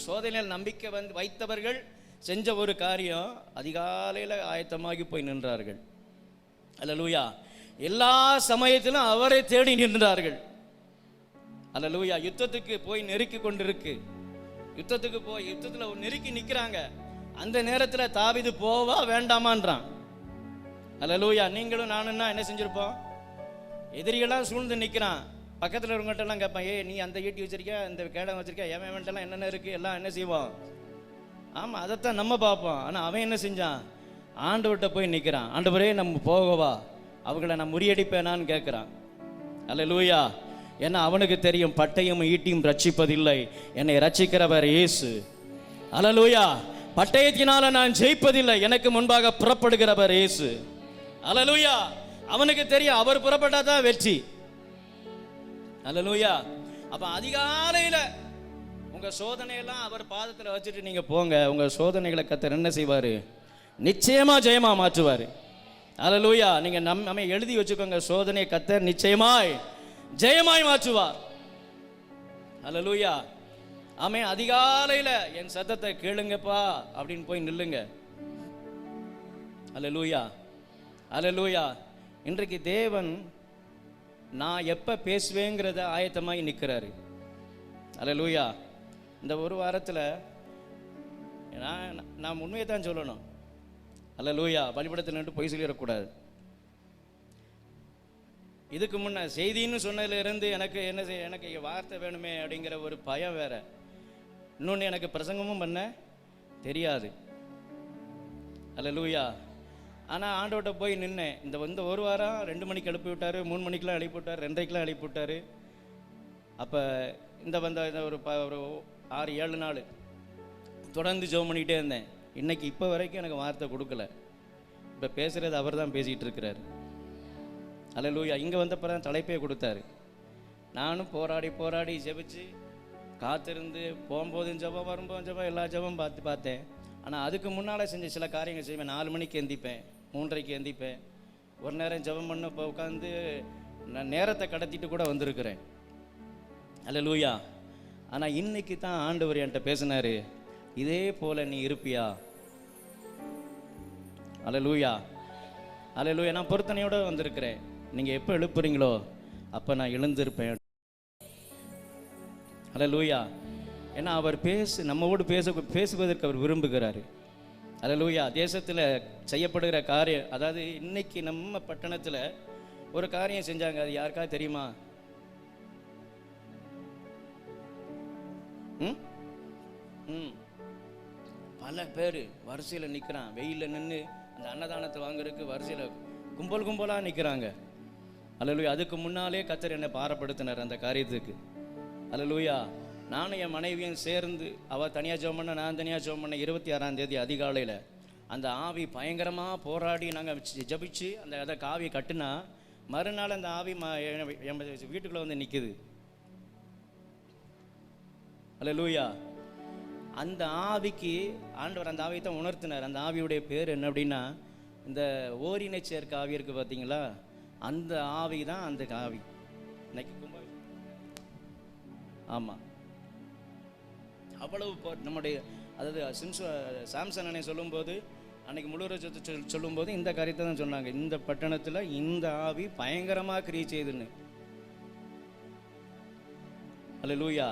A: சோதனையில் நம்பிக்கை வைத்தவர்கள் செஞ்ச ஒரு காரியம், அதிகாலையில் ஆயத்தமாகி போய் நின்றார்கள். அல்லேலூயா. எல்லா சமயத்திலும் அவரை தேடி நின்றார்கள். அல்லேலூயா. யுத்தத்துக்கு போய் நெருக்கி கொண்டிருக்கு, யுத்தத்தில் நெருக்கி நிற்கிறாங்க. அந்த நேரத்தில் தாவீது போவா வேண்டாமான்றான். அல்லேலூயா. நீங்களும் நானும்னா என்ன செஞ்சிருப்போம்? எதிரிகளாம் சூழ்ந்து நிற்கிறான். பக்கத்தில் இருக்கவங்கள்ட்டெல்லாம் கேட்பான், நீ அந்த ஈட்டி வச்சிருக்கியா, இந்த கேடம் வச்சிருக்கியா, எவன்ட்டெல்லாம் என்னென்ன இருக்குது எல்லாம் என்ன செய்வோம்? ஆமாம், அதைத்தான் நம்ம பார்ப்போம். ஆனால் அவன் என்ன செஞ்சான்? ஆண்டவர்கிட்ட போய் நிற்கிறான். ஆண்டவரே, நம்ம போகவா, அவங்கள நான் முறியடிப்பேனான்னு கேட்குறான். அல்லேலூயா. ஏன்னா அவனுக்கு தெரியும் பட்டயம் ஈட்டியும் ரட்சிப்பதில்லை, என்னை ரட்சிக்கிறவர் இயேசு. அல்லேலூயா. பட்டயத்தினால நான் ஜெயிப்பதில்லை, எனக்கு முன்பாக புறப்படுகிறவர் இயேசு. அல்லேலூயா. அவனுக்கு தெரியும் அவர் புறப்பட்டா தான் வெற்றி. அல்லேலூயா. அப்ப அதிகாலையில உங்க சோதனையெல்லாம் அவர் பாதத்தில் வச்சுட்டு நீங்க போங்க. உங்க சோதனைகளை கர்த்தர் என்ன செய்வாரு? நிச்சயமா ஜெயமா மாற்றுவாரு. அல்லேலூயா. நீங்க நம்ம எழுதி வச்சுக்கோங்க, சோதனையை கர்த்தர் நிச்சயமாய் ஜெயமாய் மாற்றுவார். அல்லேலூயா. ஆமே. அதிகாலையில என் சத்தத்தை கேளுங்கப்பா அப்படின்னு போய் நில்லுங்க. அல்லேலூயா. அல்லேலூயா. இன்றைக்கு தேவன் நான் எப்ப பேசுவேங்கிறத ஆயத்தமாய் நிற்கிறாரு. அல்லேலூயா. இந்த ஒரு வாரத்தில் நான் உண்மையை தான் சொல்லணும். அல்லேலூயா. பலிபடத்தில் நின்று பொய் சொல்லிடக்கூடாது. இதுக்கு முன்ன செய்தின்னு சொன்னதுலேருந்து எனக்கு எனக்கு வார்த்தை வேணுமே அப்படிங்கிற ஒரு பயம் வேற. இன்னொன்று எனக்கு பிரசங்கமும் பண்ண தெரியாது. அல்லேலூயா. ஆனால் ஆண்டவர்கிட்ட போய் நின்னேன். இந்த ஒரு வாரம் 2 மணிக்கு எழுப்பி விட்டார், 3 மணிக்கெலாம் எழுப்பி விட்டார், 2:30 எழுப்பி விட்டார். அப்போ ஒரு 6-7 நாள் தொடர்ந்து ஜெபம் பண்ணிகிட்டே இருந்தேன். இன்னைக்கு இப்போ வரைக்கும் எனக்கு வார்த்தை கொடுக்கல. இப்போ பேசுகிறது அவர் தான் பேசிகிட்டு இருக்கிறார். அல்லேலூயா. இங்கே வந்தப்போ தான் தலைப்பே கொடுத்தாரு. நானும் போராடி ஜெபிச்சு காத்திருந்து போகும்போதும் ஜெபம், வரும்போதும் ஜெபம், எல்லா ஜெபம் பார்த்தேன். ஆனால் அதுக்கு முன்னால் செஞ்ச சில காரியங்கள் செய்வேன். 4 மணிக்கு எந்திப்பேன், 3:30 எந்திப்பேன். ஒரு நேரம் ஜெபம் பண்ண இப்போ உட்காந்து நான் நேரத்தை கடத்திட்டு கூட வந்திருக்கிறேன். அல்லேலூயா. ஆனால் இன்னைக்கு தான் ஆண்டவர் என்கிட்ட பேசினாரு, இதே போல நீ இருப்பியா? அல்லேலூயா. அல்லேலூயா. நான் பொருத்தனையோடு வந்திருக்கிறேன். நீங்கள் எப்போ எழுப்புறீங்களோ அப்போ நான் எழுந்திருப்பேன். அல்லேலூயா. ஏன்னா அவர் நம்மோடு பேசுவதற்கு அவர் விரும்புகிறாரு. அல்லேலூயா. தேசத்தில் செய்யப்படுகிற காரியம், அதாவது இன்னைக்கு நம்ம பட்டணத்தில் ஒரு காரியம் செஞ்சாங்க. அது யாருக்காவது தெரியுமா? பல பேர் வரிசையில் நிற்கிறான். வெயிலில் நின்று அந்த அன்னதானத்தை வாங்குறதுக்கு வரிசையில் கும்பலாக நிற்கிறாங்க. அல்லேலூயா. அதுக்கு முன்னாலே கர்த்தர் என்னை பாரப்படுத்தினார் அந்த காரியத்துக்கு. அல்லேலூயா. நானும் என் மனைவியும் சேர்ந்து, அவள் தனியாக ஜெபம் பண்ண, நான் தனியாக ஜெபம் பண்ண. 26ஆம் தேதி அதிகாலையில் அந்த ஆவி பயங்கரமாக போராடி நாங்கள் ஜபிச்சு அந்த ஆவியை கட்டுனா, மறுநாள் அந்த ஆவி வீட்டுக்குள்ளே வந்து நிற்குது. அல்லேலூயா. அந்த ஆவிக்கு ஆண்டவர் அந்த ஆவியை தான் உணர்த்தினார். அந்த ஆவியுடைய பேர் என்ன அப்படின்னா, இந்த ஓரினை சேர்க்க ஆவி இருக்குது பார்த்தீங்களா, அந்த ஆவி தான் அந்த ஆவி. இன்னைக்கு ஆமாம், அவ்வளவு நம்முடைய, அதாவது சாம்சன் அன்னை சொல்லும்போது, அன்னைக்கு முழுவதும் சொல்லும்போது இந்த காரியத்தை தான் சொன்னாங்க. இந்த பட்டணத்தில் இந்த ஆவி பயங்கரமாக கிரியை செய்துன்னு. அல்லேலூயா.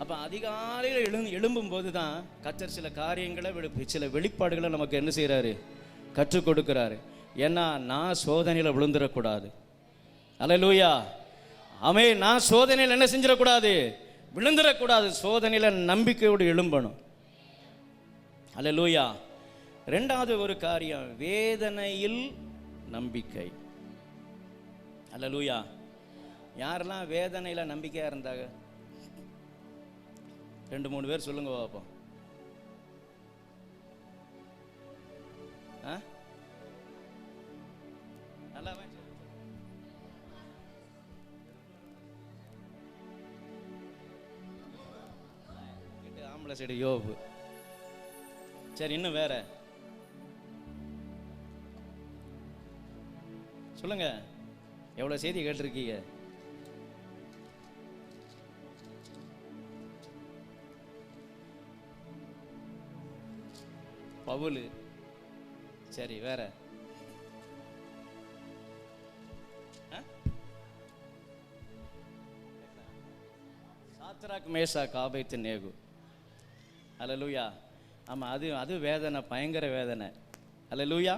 A: அப்போ அதிகாலையில் எழும்பும்போது தான் கர்த்தர் சில காரியங்களை, சில வெளிப்பாடுகளை நமக்கு என்ன செய்கிறாரு? கற்றுக் கொடுக்கிறாரு. ஏன்னா நான் சோதனையில் விழுந்துடக்கூடாது. அல்லேலூயா. ஆமே. நான் சோதனையில் என்ன செஞ்சிடக்கூடாது? விழுந்துடக்கூடாது. சோதனையில் நம்பிக்கையோடு எழும்பணும். அல்லேலூயா. 2வது ஒரு காரியம், வேதனையில் நம்பிக்கை. அல்லேலூயா. யாரெல்லாம் வேதனையில் நம்பிக்கையாக இருந்தாங்க? 2-3 பேர் சொல்லுங்க பாப்போம். நல்லா ஆம்பளை சைடு யோபு. சரி, இன்னும் வேற சொல்லுங்க. எவ்வளவு செய்தி கேட்டிருக்கீங்க? பவுல். சரி, வேற? Shadrach, Meshach, Abednego. அல்லேலூயா. ஆமாம், அது வேதனை, பயங்கர வேதனை. அல்லேலூயா.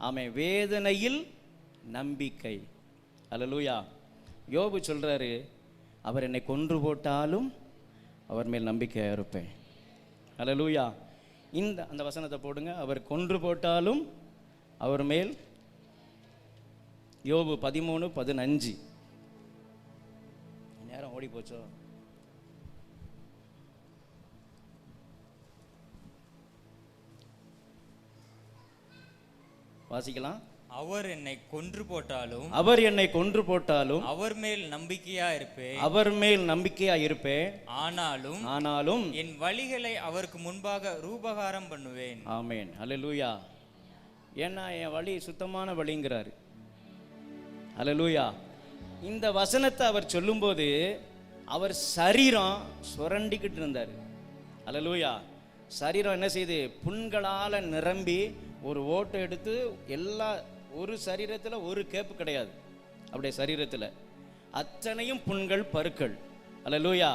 A: ஆமாம், வேதனையில் நம்பிக்கை. அல்லேலூயா. யோபு சொல்கிறாரு, அவர் என்னை கொன்று போட்டாலும் அவர் மேல் நம்பிக்கையாக இருப்பேன். அல்லேலூயா. அந்த வசனத்தை போடுங்க. அவர் கொன்று போட்டாலும் அவர் மேல் யோபு 13:15. நேரம் ஓடி போச்சோ. வாசிக்கலாம்.
B: அவர் என்னை கொன்று போட்டாலும்
A: அவர்
B: மேல் நம்பிக்கையா இருப்பேன். ஆனாலும் என் வழிகளை அவருக்கு முன்பாக ரூபகாரம் பண்ணுவேன்.
A: ஆமென். அல்லேலூயா. ஏன்னா என் வழி சுத்தமான வழிங்கிறாரு. அல்லேலூயா. இந்த வசனத்தை அவர் சொல்லும்போது அவர் சரீரம் சுரண்டிக்கிட்டு இருந்தார். அல்லேலூயா. சரீரம் என்ன செய்யுது? புண்களால் நிரம்பி ஒரு ஓட்டை எடுத்து ஒரு சரீரத்தில் ஒரு கேப்பு கிடையாது. அப்படியே சரீரத்தில் அத்தனையும் புண்கள், பருக்கள். அல்லேலூயா.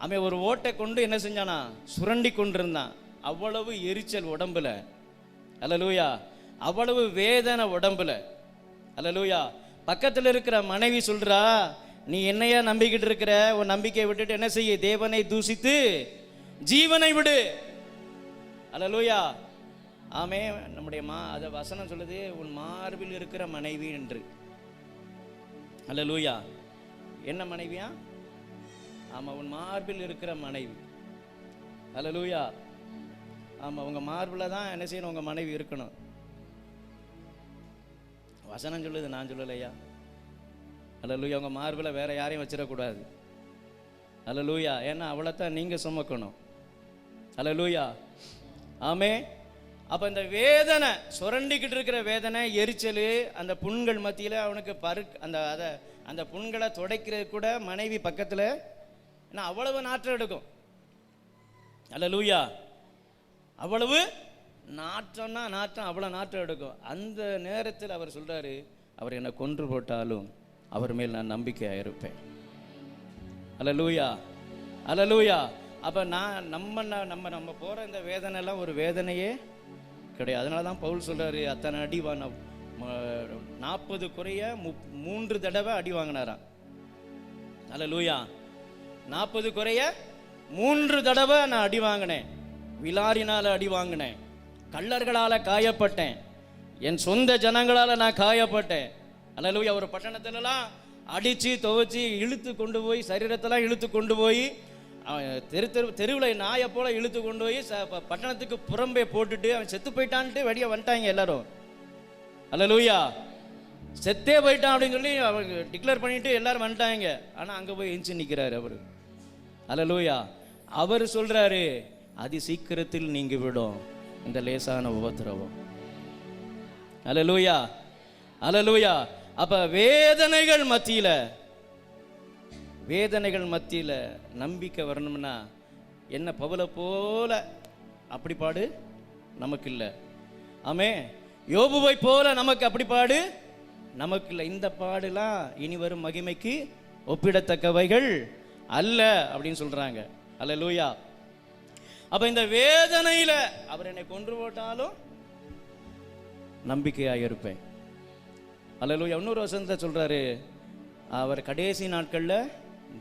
A: அவன் ஒரு ஓட்டை கொண்டு என்ன செஞ்சானா? சுரண்டி கொண்டிருந்தான். அவ்வளவு எரிச்சல் உடம்புல. அல்லேலூயா. அவ்வளவு வேதனை உடம்புல. அல்லேலூயா. பக்கத்தில் இருக்கிற மனைவி சொல்றா, நீ என்னையா நம்பிக்கிட்டு இருக்கிற? உன் நம்பிக்கையை விட்டுட்டு என்ன செய்ய? தேவனை தூசித்து ஜீவனை விடு. அல்லேலூயா. ஆமே. நம்முடைய அத வசனம் சொல்லுது, உன் மார்பில் இருக்கிற மனைவி என்று. அல்லேலூயா. என்ன மனைவியா? ஆமா, உன் மார்பில் இருக்கிற மனைவி. அல்லேலூயா. ஆமா, உங்க மார்பில் தான் என்ன செய்யணும்? உங்க மனைவி இருக்கணும். வசனம் சொல்லுது, நான் சொல்லலையா. அல்லேலூயா. உங்க மார்பில் வேற யாரையும் வச்சிடக்கூடாது. அல்லேலூயா. ஏன்னா அவ்வளோத்தான் நீங்க சுமக்கணும். அல்லேலூயா. ஆமே. அப்போ இந்த வேதனை, சுரண்டிக்கிட்டு இருக்கிற வேதனை, எரிச்சல், அந்த புண்கள் மத்தியில் அவனுக்கு அந்த புண்களை துடைக்கிறது கூட மனைவி பக்கத்தில். ஏன்னா அவ்வளவு நாற்றம் எடுக்கும். அல்லேலூயா. அவ்வளவு நாற்றம்னா நாற்றம், அவ்வளோ நாற்றம் எடுக்கும். அந்த நேரத்தில் அவர் சொல்கிறாரு, அவர் என்னை கொன்று போட்டாலும் அவர் மேல் நான் நம்பிக்கையாக இருப்பேன். அல்லேலூயா. அல்லேலூயா. அப்போ நம்ம போகிற இந்த வேதனைலாம் ஒரு வேதனையே கிடையாது. அதனால தான் பவுல் சொல்கிறாரு, அத்தனை அடி 40 குறைய 3 தடவை அடி வாங்கினாராம். அல்லேலூயா. 40 குறைய 3 தடவை நான் அடி வாங்கினேன். விலாரினால் அடி வாங்கினேன். கள்ளர்களால் காயப்பட்டேன். என் சொந்த ஜனங்களால் நான் காயப்பட்டேன். அல்லேலூயா. ஒரு பட்டணத்திலலாம் அடித்து துவைச்சி இழுத்து கொண்டு போய், சரீரத்தெல்லாம் இழுத்து கொண்டு போய், தெருவில் நாயை போல இழுத்து கொண்டு போய் பட்டணத்துக்கு புறம்பே போட்டுட்டு அவன் செத்து போயிட்டான்ட்டு வெளியே வந்துட்டாங்க எல்லாரும். அல்லேலூயா. செத்தே போயிட்டான் அப்படின்னு சொல்லி அவங்க டிக்ளேர் பண்ணிட்டு எல்லாரும் வந்துட்டாங்க. ஆனால் அங்கே போய் எஞ்சி நிற்கிறாரு அவர். அல்லேலூயா. அவர் சொல்றாரு, அதி சீக்கிரத்தில் நீங்கி விடும் இந்த லேசான உபத்திரவம். அல்லேலூயா. அல்லேலூயா. அப்ப வேதனைகள் மத்தியில் நம்பிக்கை வரணும்னா என்ன? பவுலை போல அப்படி பாடு நமக்கு இல்லை. ஆமே. யோபுவை போல நமக்கு அப்படி பாடு நமக்கு இல்லை. இந்த பாடுலாம் இனி வரும் மகிமைக்கு ஒப்பிடத்தக்கவைகள் அல்ல அப்படின்னு சொல்றாங்க. அல்லேலூயா. அப்ப இந்த வேதனையில அவர் என்னை கொன்று போட்டாலும் நம்பிக்கையாக இருப்பேன். அல்லேலூயா. இன்னொரு வசனத்தை சொல்றாரு, அவர் கடைசி நாட்கள்ல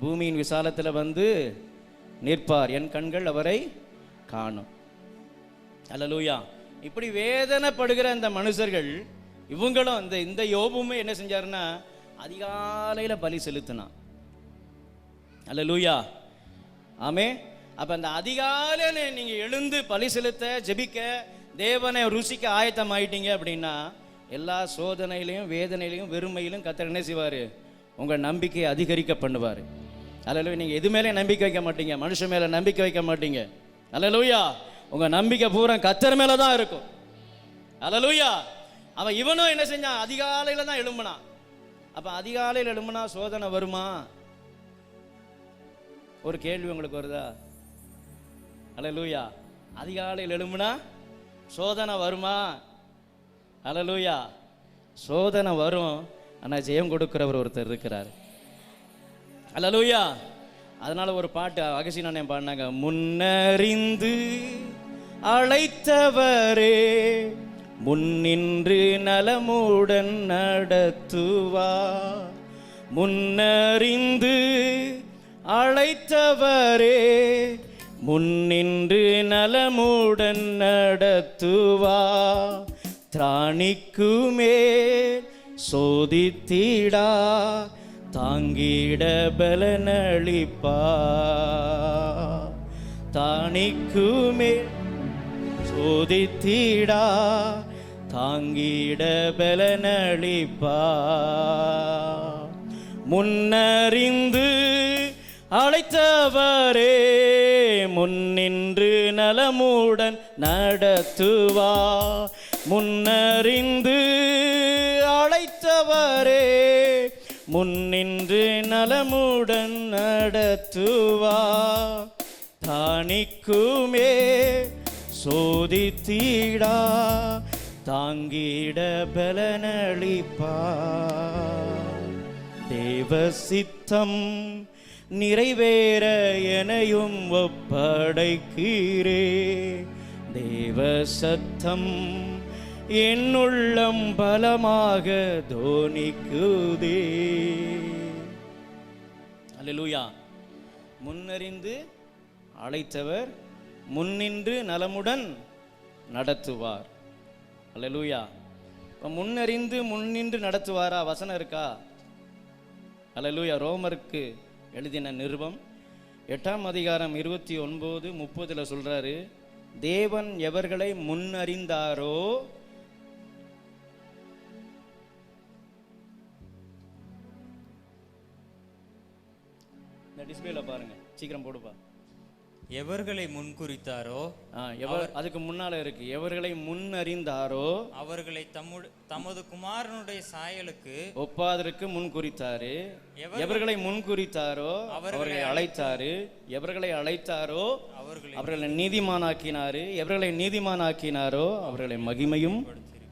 A: பூமியின் விசாலத்தில் வந்து நிற்பார், என் கண்கள் அவரை காணும். அல்லேலூயா. இப்படி வேதனைப்படுகிற இந்த மனுஷர்கள், இவங்களும் இந்த யோபுமே என்ன செஞ்சாருன்னா, அதிகாலையில் பலி செலுத்தினான். அல்லேலூயா. ஆமே. அப்ப அந்த அதிகாலையில் நீங்க எழுந்து பலி செலுத்த, ஜெபிக்க, தேவனை ருசிக்க ஆயத்தம் ஆயிட்டீங்க அப்படின்னா, எல்லா சோதனையிலையும் வேதனையிலையும் வெறுமையிலும் கர்த்தர் என்ன செய்வார்? உங்கள் நம்பிக்கையை அதிகரிக்க பண்ணுவார். அல்லேலூயா. நீங்கள் எது மேலே நம்பிக்கை வைக்க மாட்டீங்க, மனுஷன் மேலே நம்பிக்கை வைக்க மாட்டீங்க. அல்லேலூயா. உங்கள் நம்பிக்கை பூரா கர்த்தர் மேலே தான் இருக்கும். அல்லேலூயா. அவன் இவனும் என்ன செஞ்சான்? அதிகாலையில் தான் எழும்புனான். அப்போ அதிகாலையில் எழும்புனா சோதனை வருமா? ஒரு கேள்வி உங்களுக்கு வருதா? அல்லேலூயா. அதிகாலையில் எழும்புனா சோதனை வருமா? அல்லேலூயா. சோதனை வரும். ஆனால் ஜெயம் கொடுக்கிறவர் ஒருத்தர் இருக்கிறார். அல்லேலூயா. அதனால ஒரு பாட்டு அகசினானே பாடினாங்க, முன்னறிந்து அழைத்தவரே முன்னின்று நலமுடன் நடத்துவார். முன்னறிந்து அழைத்தவரே முன்னின்று நலமுடன் நடத்துவார். திராணிக்குமே சோதித்தீடா தாங்கிட பலனளிப்பா. தானிக்குமே சோதித்தீடா தாங்கிட பலனளிப்பா. முன்னறிந்து அழைத்தவரே முன்னின்று நலமுடன் நடத்துவா. முன்னறிந்து அழைத்தவரே முன்னின்று நலமுடன் நடத்துவா. தானிக்குமே சோதித்தீடா தாங்கிட பலனளிப்பா. தேவ சித்தம் நிறைவேற எனையும் ஒப்படைக்கிறே. தேவ சத்தம் என்னுள்ளம் பலமாக தோனிக்குதே. அல்லேலூயா. முன்னறிந்து அழைத்தவர் முன்னின்று நலமுடன் நடத்துவார். அல்லேலூயா. முன்னறிந்து முன்னின்று நடத்துவாரா? வசனம் இருக்கா? அல்லேலூயா. ரோமருக்கு எழுதின நிருபம் 8ஆம் அதிகாரம் 29-30 சொல்றாரு, தேவன் எவர்களை முன்னறிந்தாரோ இந்த டிஸ்பிளேல பாருங்க, சீக்கிரம் போடுப்பா.
B: எவர்களை முன்குறித்தாரோ,
A: அதுக்கு முன்னால இருக்கு, எவர்களை முன்னறிந்தாரோ
B: அவர்களை தமது குமாரனுடைய சாயலுக்கு
A: ஒப்பாதற்கு முன்குறித்தாரு. எவர்களை முன்குறித்தாரோ அவர்களை அழைத்தாரு. எவர்களை அழைத்தாரோ அவர்களை நீதிமானாக்கினாரு. எவர்களை நீதிமானாக்கினாரோ அவர்களை மகிமையும்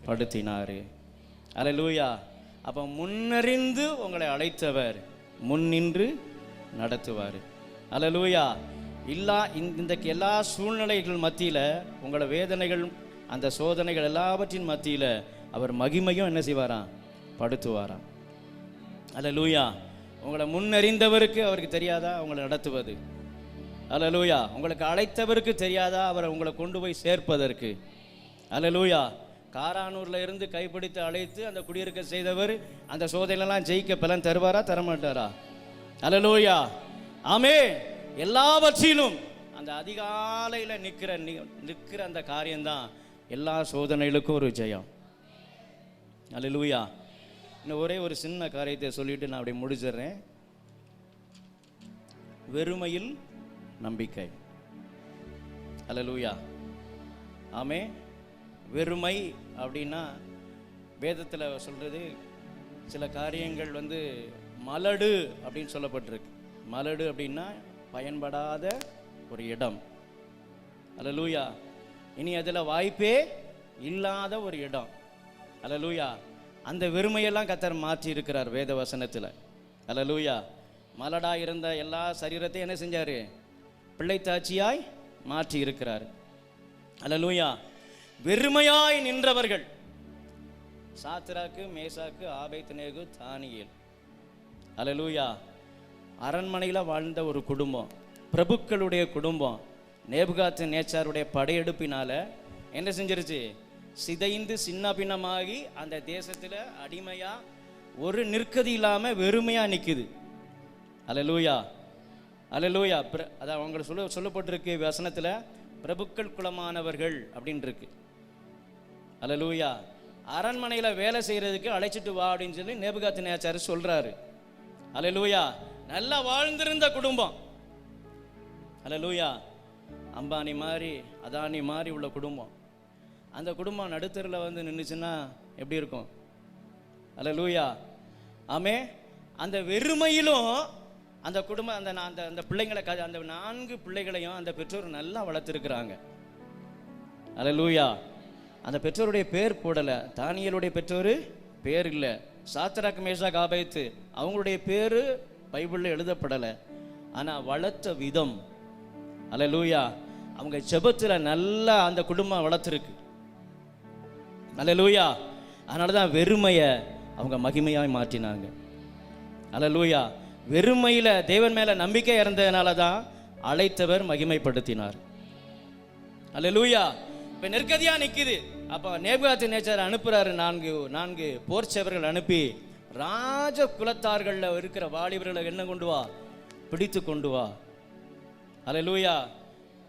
A: படுத்தினாரு. அல்லேலூயா. அப்ப முன்னறிந்து உங்களை அழைத்தவர் முன்னின்று நடத்துவார். அல்லேலூயா. இன்றைக்கு எல்லா சூழ்நிலைகள் மத்தியில், உங்களை வேதனைகள், அந்த சோதனைகள் எல்லாவற்றின் மத்தியில் அவர் மகிமையும் என்ன செய்வாராம்? படுத்துவாராம். அல்லேலூயா. உங்களை முன்னறிந்தவருக்கு அவருக்கு தெரியாதா உங்களை நடத்துவது? அல்லேலூயா. உங்களுக்கு அழைத்தவருக்கு தெரியாதா அவரை உங்களை கொண்டு போய் சேர்ப்பதற்கு? அல்லேலூயா. காரானூரில் இருந்து கைப்பிடித்து அழைத்து அந்த குடியிருக்க செய்தவர் அந்த சோதனையெல்லாம் ஜெயிக்க பலன் தருவாரா? தரமாட்டாரா? அல்லேலூயா. ஆமே. எல்லாவற்றிலும் அந்த அதிகாலையில் நிற்கிற அந்த காரியம்தான் எல்லா சோதனைகளுக்கும் ஒரு ஜெயம். அல்லேலூயா. இன்னும் ஒரே ஒரு சின்ன காரியத்தை சொல்லிட்டு நான் அப்படி முடிச்சிடுறேன். வெறுமையில் நம்பிக்கை. அல்லேலூயா. ஆமே. வெறுமை அப்படின்னா வேதத்தில் சொல்றது சில காரியங்கள் மலடு அப்படின்னு சொல்லப்பட்டிருக்கு. மலடு அப்படின்னா பயன்படாத ஒரு இடம். அல்லேலூயா. இனி அதில் வாய்ப்பே இல்லாத ஒரு இடம். அல்லேலூயா. அந்த வெறுமையெல்லாம் கர்த்தர் மாற்றி இருக்கிறார் வேத வசனத்தில். அல்லேலூயா. மலடா இருந்த எல்லா சரீரத்தையும் என்ன செஞ்சாரு? பிள்ளைத்தாட்சியாய் மாற்றி இருக்கிறார். அல்லேலூயா. வெறுமையாய் நின்றவர்கள் சாத்ராக்கு, மேசாக்கு, ஆபேத்நேகோ, தானியேல். அல்லேலூயா. அரண்மனையில் வாழ்ந்த ஒரு குடும்பம், பிரபுக்களுடைய குடும்பம், நேபுகாத் நேச்சாருடைய படையெடுப்பினால என்ன செஞ்சிருச்சு? சிதைந்து சின்ன பின்னமாகி அந்த தேசத்தில் அடிமையா ஒரு நிற்கதி இல்லாமல் வெறுமையா நிற்குது. அல்லேலூயா. அல்லேலூயா. அதான் அவங்களுக்கு சொல்லப்பட்டிருக்கு வசனத்தில், பிரபுக்கள் குலமானவர்கள் அப்படின்னு இருக்கு. அல்லேலூயா. அரண்மனையில் வேலை செய்யறதுக்கு அழைச்சிட்டு வா அப்படின்னு சொல்லி நேபுகாத் நேச்சார் சொல்றாரு. அல்லேலூயா. நல்லா வாழ்ந்திருந்த குடும்பம். அல்லேலூயா. அம்பானி மாதிரி, அதானி மாதிரி உள்ள குடும்பம். அந்த குடும்பம் நடுத்தரில் நின்றுச்சுன்னா எப்படி இருக்கும்? அல்லேலூயா. ஆமே. அந்த வெறுமையிலும் அந்த குடும்பம், அந்த பிள்ளைங்களை, அந்த 4 பிள்ளைகளையும் அந்த பெற்றோர் நல்லா வளர்த்துருக்குறாங்க. அல்லேலூயா. அந்த பெற்றோருடைய பேர் போடலை. தானியேலுடைய பெற்றோர் பேர் இல்லை. சாத்ராக், மேஷாக், ஆபேத் அவங்களுடைய பேர் பைபிளில் எழுதப்படலை. ஆனால் வளர்த்த விதம், அல்லேலூயா, அவங்க ஜெபத்தில் நல்லா அந்த குடும்பம் வளர்த்துருக்கு. அல்லேலூயா. அதனால தான் வெறுமையை அவங்க மகிமையாய் மாற்றினாங்க. அல்லேலூயா. வெறுமையில் தேவன் மேலே நம்பிக்கை இறந்ததுனால தான் அழைத்தவர் மகிமைப்படுத்தினார். அல்லேலூயா. இப்போ நெருக்கதியாக நிற்குது. அப்போ நேபுகாத்நேச்சார் அனுப்புறாரு, நான்கு போர்ச்சவர்கள் அனுப்பி ராஜ குலத்தார்களில் இருக்கிற வாலிபர்களை என்ன கொண்டு வா, பிடித்து கொண்டு வா. அல்லேலூயா.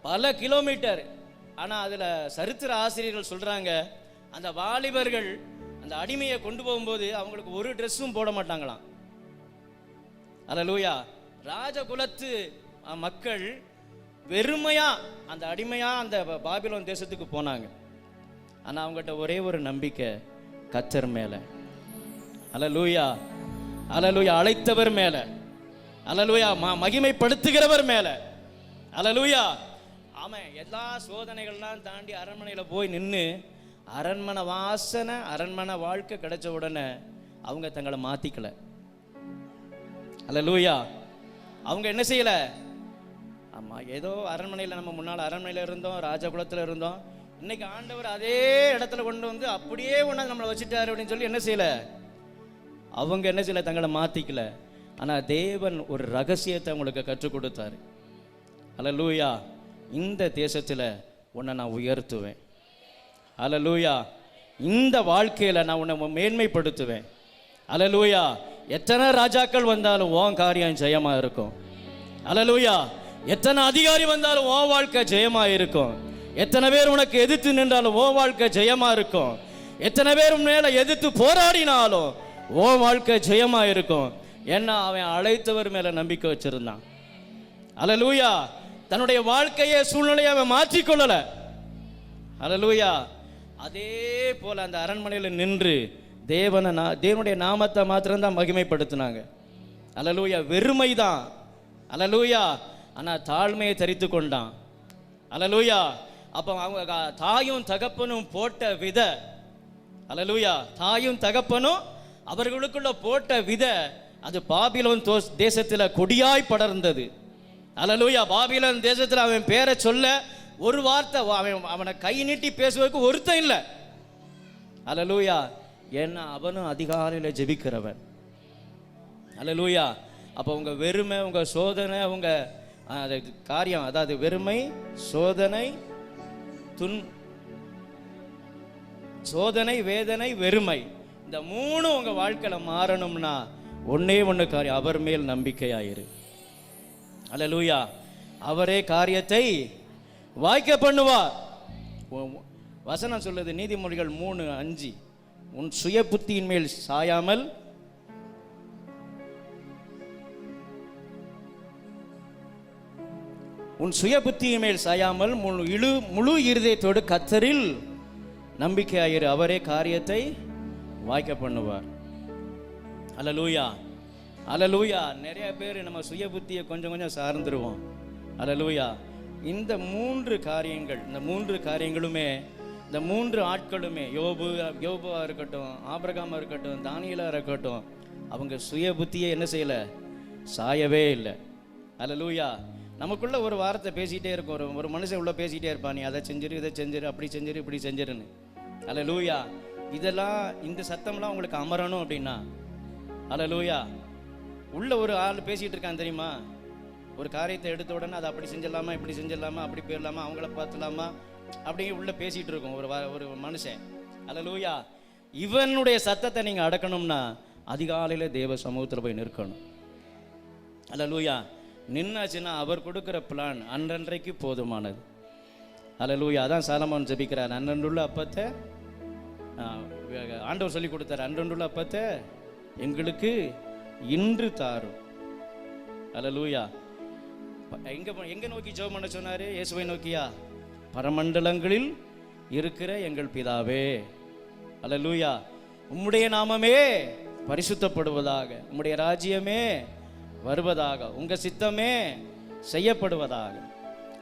A: பல கிலோமீட்டர். ஆனால் அதில் சரித்திர ஆசிரியர்கள் சொல்கிறாங்க, அந்த வாலிபர்கள் அந்த அடிமையை கொண்டு போகும்போது அவங்களுக்கு ஒரு ட்ரெஸ்ஸும் போட மாட்டாங்களாம். அல்லேலூயா. ராஜகுலத்து மக்கள் வெறுமையா அந்த அடிமையா அந்த பாபிலோன் தேசத்துக்கு போனாங்க. ஆனால் அவங்ககிட்ட ஒரே ஒரு நம்பிக்கை, கர்த்தர் மேலே. அல்லேலூயா. அல்லேலூயா. அழைத்தவர் மேலே. அல்லேலூயா. மகிமைப்படுத்துகிறவர் மேலே. அல்லேலூயா. ஆமாம். எல்லா சோதனைகள்லாம் தாண்டி அரண்மனையில் போய் நின்று அரண்மனை வாசனை, அரண்மனை வாழ்க்கை கிடைச்ச உடனே அவங்க தங்களை மாற்றிக்கல. அல்லேலூயா. அவங்க என்ன செய்யலை? ஆமாம், ஏதோ அரண்மனையில் நம்ம முன்னால் அரண்மனையில் இருந்தோம், ராஜகுலத்தில் இருந்தோம், இன்னைக்கு ஆண்டவர் அதே இடத்துல கொண்டு வந்து அப்படியே ஒன்று நம்மளை வச்சுட்டாரு அப்படின்னு சொல்லி என்ன செய்யலை? அவங்க என்ன செய்யலை? தங்களை மாற்றிக்கல. ஆனால் தேவன் ஒரு ரகசியத்தை அவங்களுக்கு கற்றுக் கொடுத்தாரு. அல்லேலூயா. இந்த தேசத்தில் உன்னை நான் உயர்த்துவேன். அல்லேலூயா. இந்த வாழ்க்கையில் நான் உன்னை மேன்மைப்படுத்துவேன். அல்லேலூயா. எத்தனை ராஜாக்கள் வந்தாலும் உன் காரியம் ஜெயமாக இருக்கும். அல்லேலூயா. எத்தனை அதிகாரி வந்தாலும் உன் வாழ்க்கை ஜெயமாக இருக்கும். எத்தனை பேர் உனக்கு எதிர்த்து நின்றாலும் உன் வாழ்க்கை ஜெயமாக இருக்கும். எத்தனை பேர் மேலே எதிர்த்து போராடினாலும் உன் வாழ்க்கை ஜெயமாக இருக்கும். ஏன்னா அவன் அழைத்தவர் மேலே நம்பிக்கை வச்சிருந்தான். அல்லேலூயா. தன்னுடைய வாழ்க்கையை, சூழ்நிலையை அவன் மாற்றிக்கொள்ளலை. அல்லேலூயா. அதே போல் அந்த அரண்மனையில் நின்று தேவனுடைய நாமத்தை மாத்திரம்தான் மகிமைப்படுத்தினாங்க. அல்லேலூயா. வெறுமை தான். அல்லேலூயா. ஆனால் தாழ்மையை தரித்து கொண்டான். அல்லேலூயா. அப்போ அவங்க தாயும் தகப்பனும் போட்ட வித, அல்லேலூயா, தாயும் தகப்பனும் அவர்களுக்குள்ள போட்ட வித அது பாபிலோன் தேசத்தில் கொடியாய் படர்ந்தது. அல்லேலூயா. பாபிலோன் தேசத்தில் அவன் பேரை சொல்ல ஒரு வார்த்தை, அவனை கை நீட்டி பேசுவதற்கு ஒருத்தன் இல்லை. அல்லேலூயா. ஏன்னா அவனும் அதிகாலையில் ஜெபிக்கிறவன். அல்லேலூயா. அப்போ உங்க வெறுமை, உங்க சோதனை, உங்க காரியம், அதாவது வெறுமை, சோதனை, சோதனை, வேதனை, வெறுமை, இந்த மூணும் உங்க வாழ்க்கையில மாறணும்னா ஒன்னே ஒன்று காரியம், அவர் மேல் நம்பிக்கையாயிரு. அல்லேலூயா. அவரே காரியத்தை வாய்க்க பண்ணுவார். வசனம் சொல்லுது, நீதிமொழிகள் 3:5, உன் சுய புத்தியின் மேல் சாயாமல் உன் சுய புத்தியின் மேல் சாயாமல் முழு இருதயத்தோடு கர்த்தரில் நம்பிக்கையாயிரு, அவரே காரியத்தை வாய்க்க பண்ணுவார். அல்லேலூயா. அல்லேலூயா. நிறைய பேர் நம்ம சுய புத்தியை கொஞ்சம் சார்ந்துருவோம். அல்லேலூயா. இந்த 3 காரியங்கள், இந்த 3 காரியங்களுமே, இந்த 3 ஆட்களுமே, யோபுவா இருக்கட்டும், ஆபிரகாமா இருக்கட்டும், தானியேலா இருக்கட்டும், அவங்க சுய புத்தியை என்ன செய்யல? சாயவே இல்லை. அல்லேலூயா. நமக்குள்ள ஒரு வார்த்தை பேசிகிட்டே இருக்கும். ஒரு மனுஷன் உள்ள பேசிகிட்டே இருப்பான், நீ அதை செஞ்சிரு, இதை செஞ்சிரு, அப்படி செஞ்சிரு, இப்படி செஞ்சிருன்னு. அல்லேலூயா. இதெல்லாம், இந்த சத்தம்லாம் உங்களுக்கு அமரணும் அப்படின்னா, அல்லேலூயா, உள்ள ஒரு ஆள் பேசிகிட்டு இருக்கான் தெரியுமா? ஒரு காரியத்தை எடுத்த உடனே அதை அப்படி செஞ்சிடலாமா, இப்படி செஞ்சிடலாமா, அப்படி போயிடலாமா, அவங்கள பார்த்துலாமா, அப்படியே உள்ள பேசிகிட்டு இருக்கும் ஒரு மனுஷன். அல்லேலூயா. இவனுடைய சத்தத்தை நீங்கள் அடக்கணும்னா அதிகாலையில் தேவ சமூகத்தில் போய் நிற்கணும். அல்லேலூயா. நின்னாச்சுன்னா அவர் கொடுக்குற பிளான் அன்றன்றைக்கு போதுமானது. அல்லேலூயா. அதான் சாலமோன் ஜெபிக்கிறார், அன்றன்றுள்ள அப்பத்தை ஆண்டவர் சொல்லி கொடுத்தார், அன்றன்றுள்ள அப்பத்தை எங்களுக்கு இன்று தாரும். அல்லேலூயா. எங்க நோக்கி ஜெபம் பண்ண சொன்னாரு? இயேசுவை நோக்கியா? பரமண்டலங்களில் இருக்கிற எங்கள் பிதாவே, அல்லேலூயா, உம்முடைய நாமமே பரிசுத்தப்படுவதாக, உம்முடைய ராஜ்யமே வருவதாக, உங்க சித்தமே செய்யப்படுவதாக,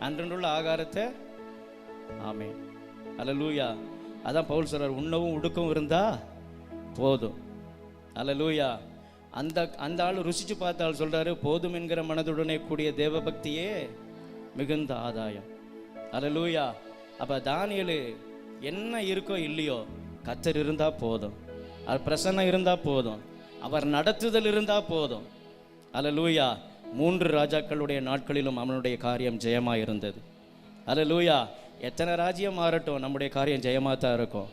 A: அன்றன்றுள்ள ஆகாரத்தை. ஆமே. அல்லேலூயா. அதான் பவுல் சொல்றார், உண்ணவும் உடுக்கவும் இருந்தா போதும். அல்லேலூயா. அந்த ஆள் ருசிச்சு பார்த்த ஆள் சொல்றாரு, போதும் என்கிற மனதுடனே கூடிய தேவ பக்தியே மிகுந்த ஆதாயம். அல்லேலூயா. அப்ப தானியேலு என்ன இருக்கோ இல்லையோ, கர்த்தர் இருந்தா போதும், அவர் பிரசன்னம் இருந்தா போதும், அவர் நடத்துதல் இருந்தா போதும். அல்லேலூயா. 3 ராஜாக்களுடைய நாட்களிலும் அவனுடைய காரியம் ஜெயமாக இருந்தது. அல்லேலூயா. எத்தனை ராஜ்யம் மாறட்டும், நம்முடைய காரியம் ஜெயமாக தான் இருக்கும்.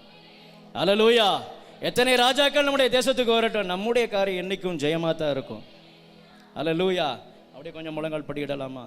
A: அல்லேலூயா. எத்தனை ராஜாக்கள் நம்முடைய தேசத்துக்கு வரட்டும், நம்முடைய காரியம் என்றைக்கும் ஜெயமாக தான் இருக்கும். அல்லேலூயா. அப்படியே கொஞ்சம் முழங்கால் படியிடலாமா?